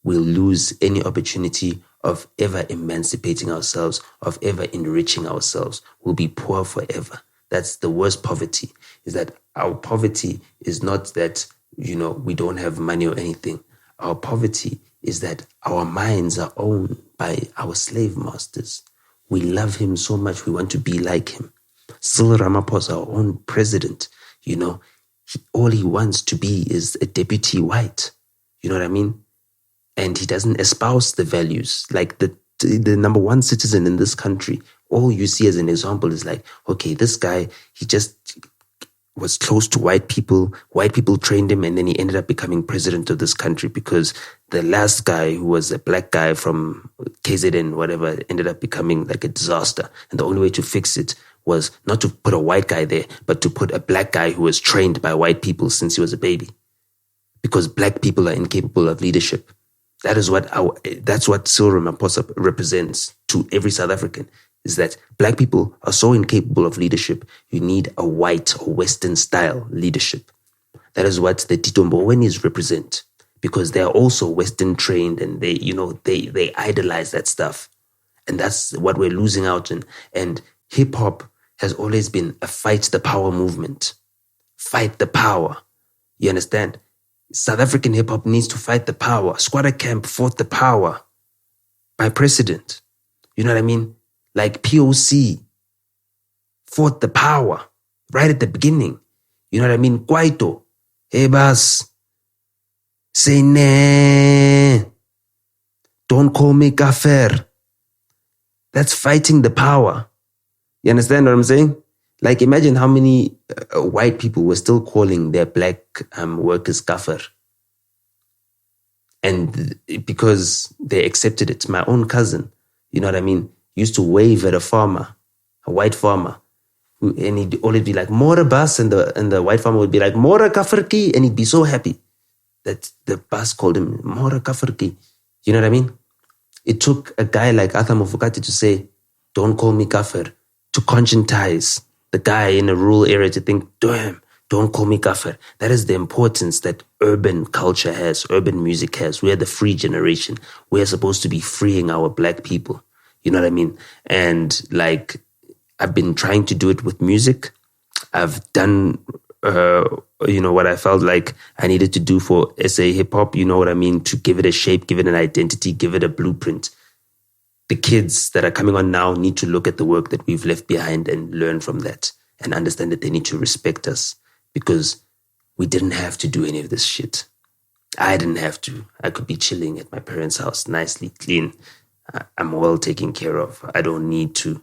B: we'll lose any opportunity of ever emancipating ourselves, of ever enriching ourselves. We'll be poor forever. That's the worst poverty, is that our poverty is not that, we don't have money or anything. Our poverty is that our minds are owned by our slave masters. We love him so much, we want to be like him. Cyril Ramaphosa, our own president, all he wants to be is a deputy white. You know what I mean? And he doesn't espouse the values. Like the number one citizen in this country, all you see as an example is like, okay, this guy, he just was close to white people. White people trained him, and then he ended up becoming president of this country, because the last guy, who was a black guy from KZN, whatever, ended up becoming like a disaster. And the only way to fix it was not to put a white guy there, but to put a black guy who was trained by white people since he was a baby. Because black people are incapable of leadership. That's what Cyril Ramaphosa represents to every South African, is that black people are so incapable of leadership. You need a white or Western style leadership. That is what the Tito Mbowenis represent, because they are also Western trained, and they idolize that stuff. And that's what we're losing out in. And hip hop has always been a fight the power movement. Fight the power. You understand? South African hip hop needs to fight the power. Squatter Camp fought the power by precedent. You know what I mean? Like POC fought the power right at the beginning. You know what I mean? Kwaito, hey boss, say nah, don't call me kafir. That's fighting the power. You understand what I'm saying? Like, imagine how many white people were still calling their black workers kafir. And because they accepted it. My own cousin, you know what I mean, used to wave at a white farmer, and he'd always be like, Mora bas, and the white farmer would be like, Mora kafirki, and he'd be so happy that the bus called him Mora kafirki. You know what I mean? It took a guy like Arthur Mofokati to say, don't call me kafir, to conscientize the guy in a rural area to think, damn, don't call me kafir. That is the importance that urban culture has, urban music has. We are the free generation. We are supposed to be freeing our black people. You know what I mean? And like, I've been trying to do it with music. I've done, what I felt like I needed to do for SA hip hop. You know what I mean? To give it a shape, give it an identity, give it a blueprint. The kids that are coming on now need to look at the work that we've left behind and learn from that, and understand that they need to respect us, because we didn't have to do any of this shit. I didn't have to. I could be chilling at my parents' house, nicely clean. I'm well taken care of. I don't need to,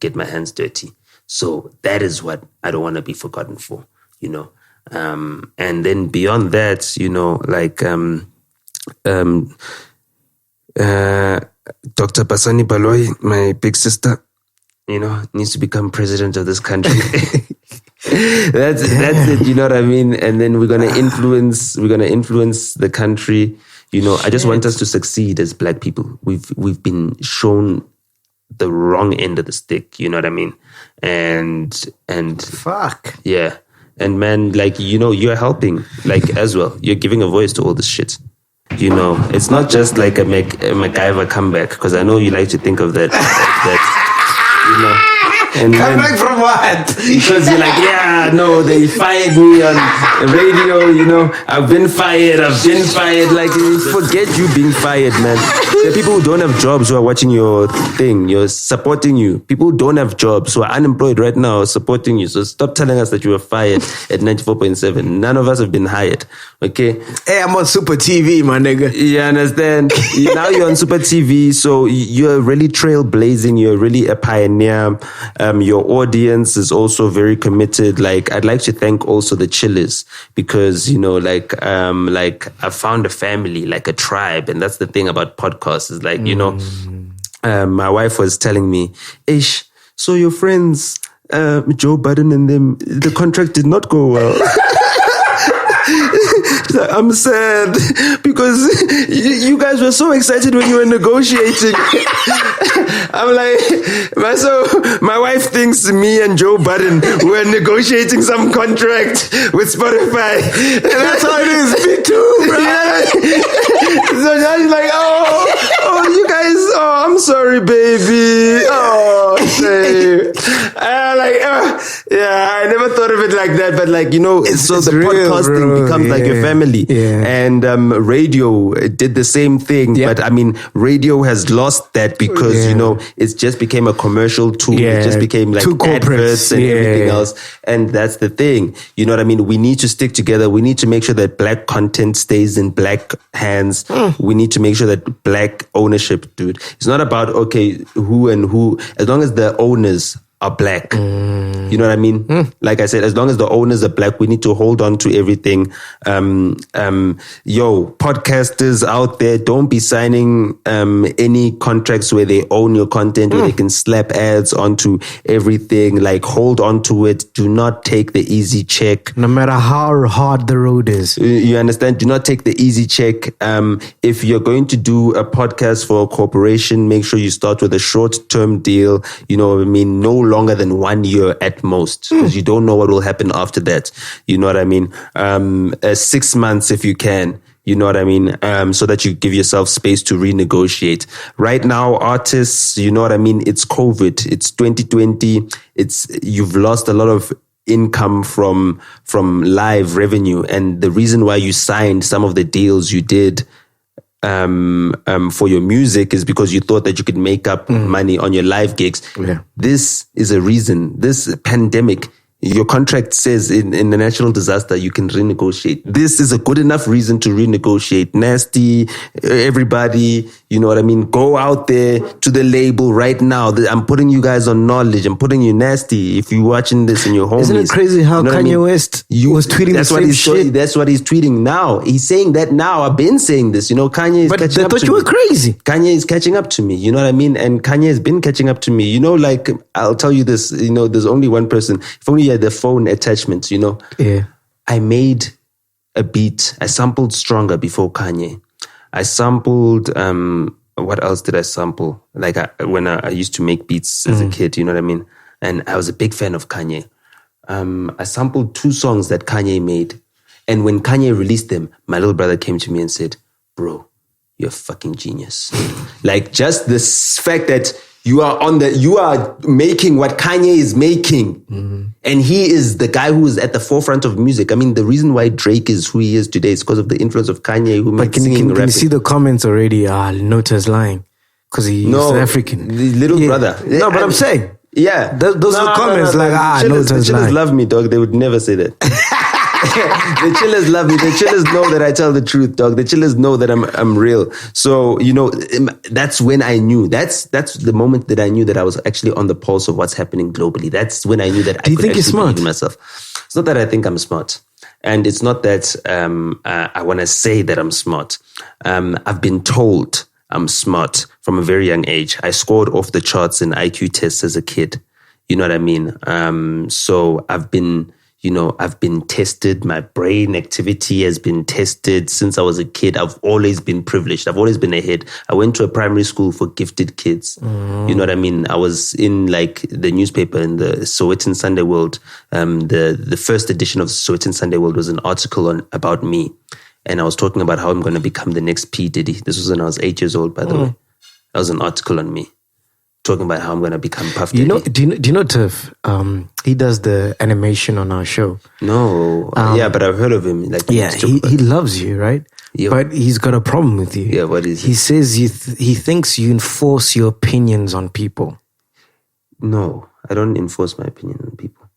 B: get my hands dirty. So that is what I don't want to be forgotten for, And then beyond that, Dr. Basani Baloy, my big sister, needs to become president of this country. That's it, you know what I mean? And then we're gonna influence the country. I just want us to succeed as black people. We've been shown the wrong end of the stick, you know what I mean? And
D: fuck.
B: Yeah. And man, you're helping, as well. You're giving a voice to all this shit. It's not just like a MacGyver comeback, because I know you like to think of that. And
D: Come back from what?
B: because you're like, yeah, no, they fired me on radio, I've been fired. Like, forget you being fired, man. There are people who don't have jobs who are watching your thing, you're supporting you. People who don't have jobs, who are unemployed right now, are supporting you. So stop telling us that you were fired at 94.7. None of us have been hired, okay?
D: Hey, I'm on Super TV, my nigga.
B: You understand? Now you're on Super TV, so you're really trailblazing. You're really a pioneer. Your audience is also very committed. Like, I'd like to thank also the chillers because, I found a family, like a tribe. And that's the thing about podcasts is like, my wife was telling me, Ish, so your friends, Joe Budden and them, the contract did not go well. I'm sad because you guys were so excited when you were negotiating. I'm like, so my wife thinks me and Joe Budden were negotiating some contract with Spotify. And that's how it is. Me too, bro. Yeah. So now she's like, oh, you guys, I'm sorry, baby. Oh, I never thought of it like that, but so the real, podcasting becomes like your family.
D: Yeah.
B: And radio did the same thing, but I mean, radio has lost that because, it just became a commercial tool. It just became like adverts and everything else. And that's the thing. You know what I mean? We need to stick together. We need to make sure that black content stays in black hands. We need to make sure that black ownership, dude. It's not about, who and who, as long as the owners are black. You know what I mean? Like I said, as long as the owners are black, we need to hold on to everything. Podcasters out there, don't be signing any contracts where they own your content, where they can slap ads onto everything. Like, hold on to it. Do not take the easy check.
D: No matter how hard the road is.
B: You understand? Do not take the easy check. If you're going to do a podcast for a corporation, make sure you start with a short-term deal. You know what I mean? No longer than 1 year at most, because you don't know what will happen after that. You know what I mean? 6 months if you can. You know what I mean? So that you give yourself space to renegotiate. Right now, artists, you know what I mean? It's COVID. It's 2020. You've lost a lot of income from live revenue. And the reason why you signed some of the deals you did for your music is because you thought that you could make up money on your live gigs.
D: Yeah.
B: This is a reason. This pandemic, your contract says in the natural disaster, you can renegotiate. This is a good enough reason to renegotiate. Nasty, everybody, you know what I mean? Go out there to the label right now. I'm putting you guys on knowledge. I'm putting you Nasty. If you're watching this in your homies.
D: Isn't it crazy how Kanye West was tweeting the same shit?
B: That's what he's tweeting now. He's saying that now. I've been saying this. Kanye is catching up to me. But they thought you were crazy. Kanye is catching up to me. You know what I mean? And Kanye has been catching up to me. I'll tell you this. There's only one person. If only you had the phone attachments,
D: Yeah.
B: I made a beat. I sampled Stronger before Kanye. I sampled, what else did I sample? Like when I used to make beats as a kid, you know what I mean? And I was a big fan of Kanye. I sampled 2 songs that Kanye made. And when Kanye released them, my little brother came to me and said, bro, you're a fucking genius. Like, just this fact that you are making what Kanye is making. And he is the guy who is at the forefront of music. I mean, the reason why Drake is who he is today is because of the influence of Kanye, who made singing, rapping.
D: Can you see the comments already? Nota's lying because he's African.
B: The little brother.
D: No, but I'm saying.
B: Yeah.
D: Those are the comments Nota's lying.
B: The chillers love me, dog. They would never say that. The chillers love me. The chillers know that I tell the truth, dog. The chillers know that I'm real. So, that's when I knew. That's the moment that I knew that I was actually on the pulse of what's happening globally. That's when I knew that I could actually believe in myself. It's not that I think I'm smart. And it's not that I want to say that I'm smart. I've been told I'm smart from a very young age. I scored off the charts in IQ tests as a kid. You know what I mean? So I've been tested. My brain activity has been tested since I was a kid. I've always been privileged. I've always been ahead. I went to a primary school for gifted kids. You know what I mean? I was in the newspaper in the Sowetan Sunday World. The first edition of Sowetan Sunday World was an article about me. And I was talking about how I'm going to become the next P. Diddy. This was when I was 8 years old, by the way. That was an article on me. talking about how I'm going to become Puff
D: Do
B: Daddy.
D: you know Tiff? He does the animation on our show.
B: No. Yeah, but I've heard of him. Like,
D: Yeah, he loves you, right?
B: Yeah.
D: But he's got a problem with you.
B: Yeah, what is it?
D: He says he thinks you enforce your opinions on people.
B: No, I don't enforce my opinion on people.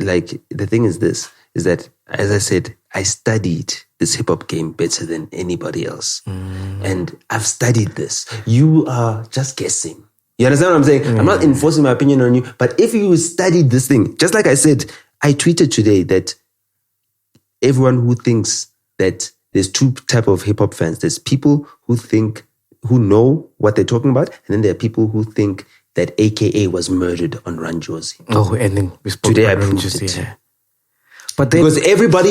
B: Like, the thing is this, is that, as I said, I studied this hip-hop game better than anybody else. And I've studied this. You are just guessing. You understand what I'm saying? I'm not enforcing my opinion on you, but if you studied this thing, just like I said, I tweeted today that everyone who thinks that there's two type of hip-hop fans. There's people who know what they're talking about, and then there are people who think that AKA was murdered on Run Josie.
D: Oh, and then we spoke
B: Today I
D: about
B: proved
D: Josie,
B: it.
D: yeah. But then,
B: Because everybody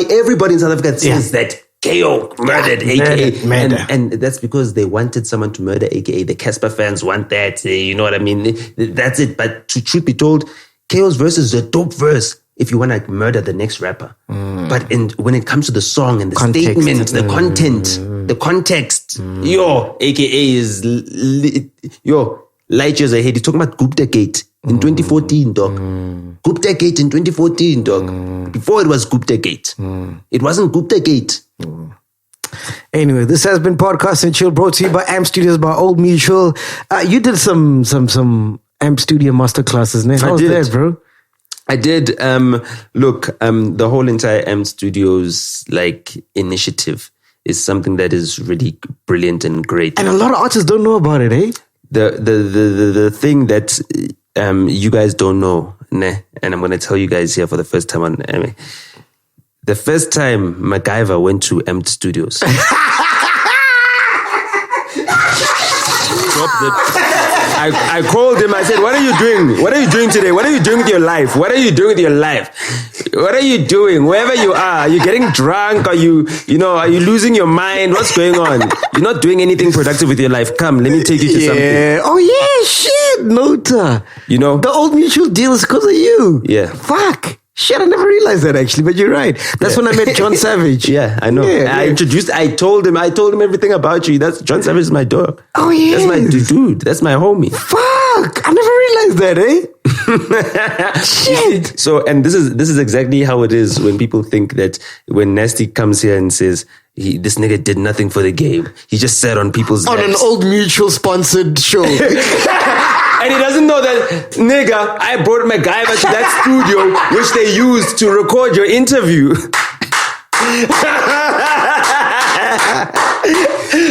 B: in South Africa says that KO murdered AKA.
D: murder.
B: And that's because they wanted someone to murder AKA. The Casper fans want that. You know what I mean? That's it. But truth be told, KO's verse is a dope verse if you want to murder the next rapper. But when it comes to the song and the
D: Context.
B: statement, the content, the context, AKA is, light years ahead. He's talking about Gupta Gate in 2014, dog. Gupta Gate in 2014, dog. Before it was Gupta Gate. It wasn't Gupta Gate.
D: anyway, this has been Podcast and Chill, brought to you by Amp Studios by Old Mutual. You did some Amp Studio masterclasses, man. How was
B: did.
D: that, bro?
B: I did. Look, the whole entire M Studios initiative is something that is really brilliant and great.
D: And a lot of artists don't know about it, eh?
B: The thing that you guys don't know, and I'm going to tell you guys here for the first time on Emmy. The first time MacGyver went to M Studios. I called him. I said, "What are you doing? What are you doing today? What are you doing with your life? What are you doing with your life? What are you doing? Wherever you are you getting drunk? Are you losing your mind? What's going on? You're not doing anything productive with your life. Come, let me take you to something."
D: Oh yeah, shit, Nota.
B: The
D: Old Mutual deal is because of you.
B: Yeah.
D: Fuck. Shit, I never realized that actually, but you're right. That's when I met John Savage.
B: Yeah, I know.
D: Yeah,
B: I told him everything about you. That's John Savage is my dog.
D: Oh yeah.
B: That's my dude. That's my homie.
D: Fuck. I never realized that, eh? Shit.
B: So, and this is exactly how it is when people think that when Nasty comes here and says, this nigga did nothing for the game. He just sat on people's
D: On
B: laps.
D: an Old Mutual sponsored show.
B: And he doesn't know that, nigga, I brought MacGyver to that studio which they used to record your interview.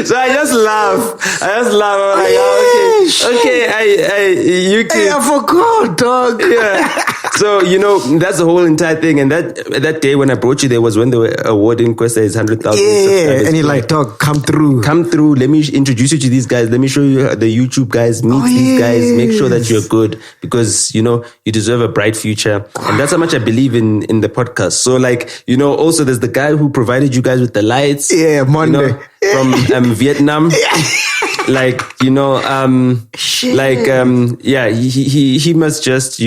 B: So I just laugh. I'm like, you can.
D: Hey, I forgot, dog.
B: Yeah. So, that's the whole entire thing. And that day when I brought you there was when they were awarding Questa his 100,000 subscribers.
D: And you're like, dog, come through.
B: Come through. Let me introduce you to these guys. Let me show you the YouTube guys. Meet these guys. Make sure that you're good because, you deserve a bright future. And that's how much I believe in the podcast. So, also there's the guy who provided you guys with the lights.
D: Yeah, Monday.
B: From Vietnam. He must just,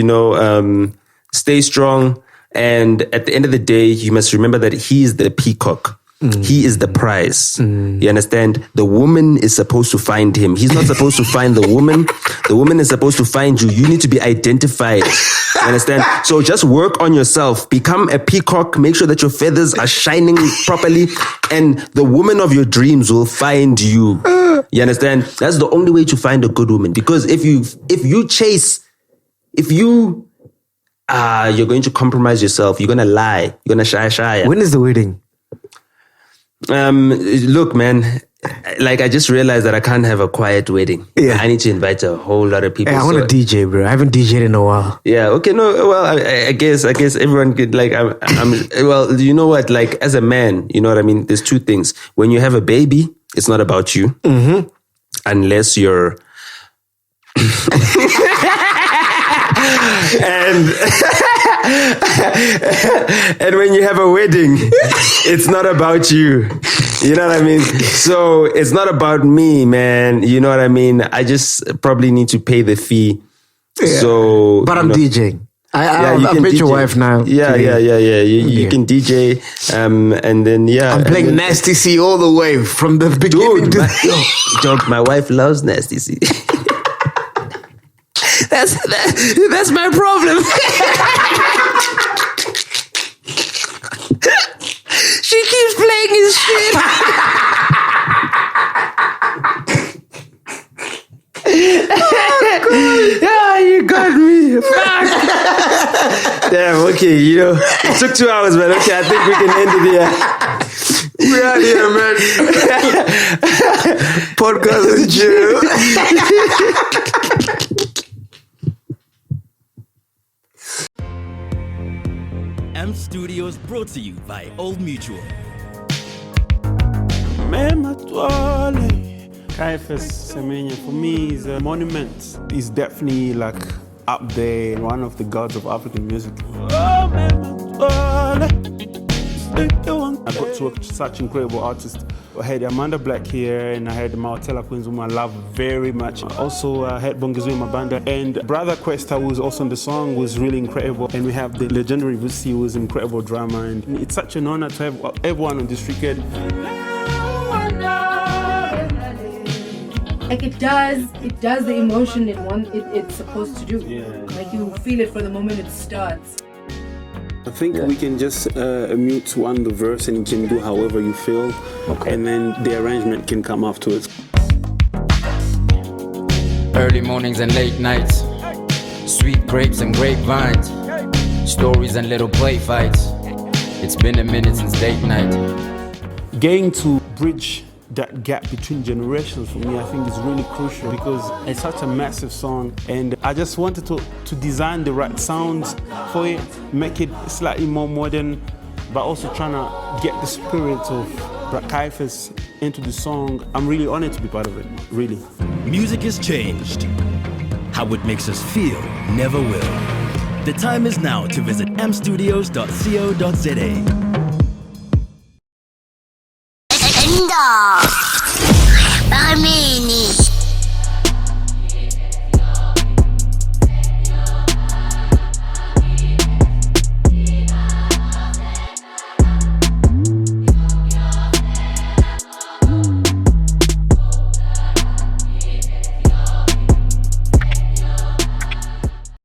B: stay strong. And at the end of the day, you must remember that he is the peacock. He is the prize. You understand? The woman is supposed to find him. He's not supposed to find the woman. The woman is supposed to find you. You need to be identified. You understand? So just work on yourself. Become a peacock. Make sure that your feathers are shining properly. And the woman of your dreams will find you. You understand? That's the only way to find a good woman. Because if you're going to compromise yourself, you're going to lie, you're going to shy.
D: When is the wedding?
B: Look, man, I just realized that I can't have a quiet wedding.
D: Yeah.
B: I need to invite a whole lot of people.
D: Hey, I want to DJ, bro. I haven't DJed in a while.
B: Yeah. Okay. No. Well, I guess everyone could well, you know what? As a man, you know what I mean? There's two things. When you have a baby, it's not about you. Mm-hmm. Unless you're... and when you have a wedding, it's not about you. You know what I mean? So it's not about me, man. You know what I mean? I just probably need to pay the fee.
D: Yeah.
B: So,
D: but I'm DJing. I met your wife now.
B: Yeah. You can DJ. And then,
D: I'm playing Nasty C all the way from the beginning to
B: dog, my wife loves Nasty C. That's my problem. She keeps playing his shit.
D: Yeah, you got me. Fuck. Damn, okay, it took 2 hours, but okay, I think we can end it here.
B: We out here, man. Podcast with Jill.
C: M Studios brought to you by Old Mutual.
E: Caiaphas Semenya for me is a monument. He's definitely like up there, one of the gods of African music. I got to work with such incredible artists. I had Amanda Black here, and I had Maotela Queens, whom I love very much. Also, I had Bongizwe Mabanda, and Brother Questa, who was also on the song, was really incredible. And we have the legendary Reece, who was incredible drummer. And it's such an honor to have everyone on this record.
F: Like it does the emotion it's supposed to do.
E: Yeah.
F: Like you feel it for the moment it starts.
E: I think we can just mute the verse and you can do however you feel, and then the arrangement can come afterwards.
G: Early mornings and late nights, sweet grapes and grapevines, stories and little play fights. It's been a minute since date night.
E: Getting to bridge that gap between generations for me, I think is really crucial because it's such a massive song, and I just wanted to design the right sounds for it, make it slightly more modern, but also trying to get the spirit of Caiaphas into the song. I'm really honored to be part of it, really.
C: Music has changed. How it makes us feel never will. The time is now to visit mstudios.co.za.
H: I mean,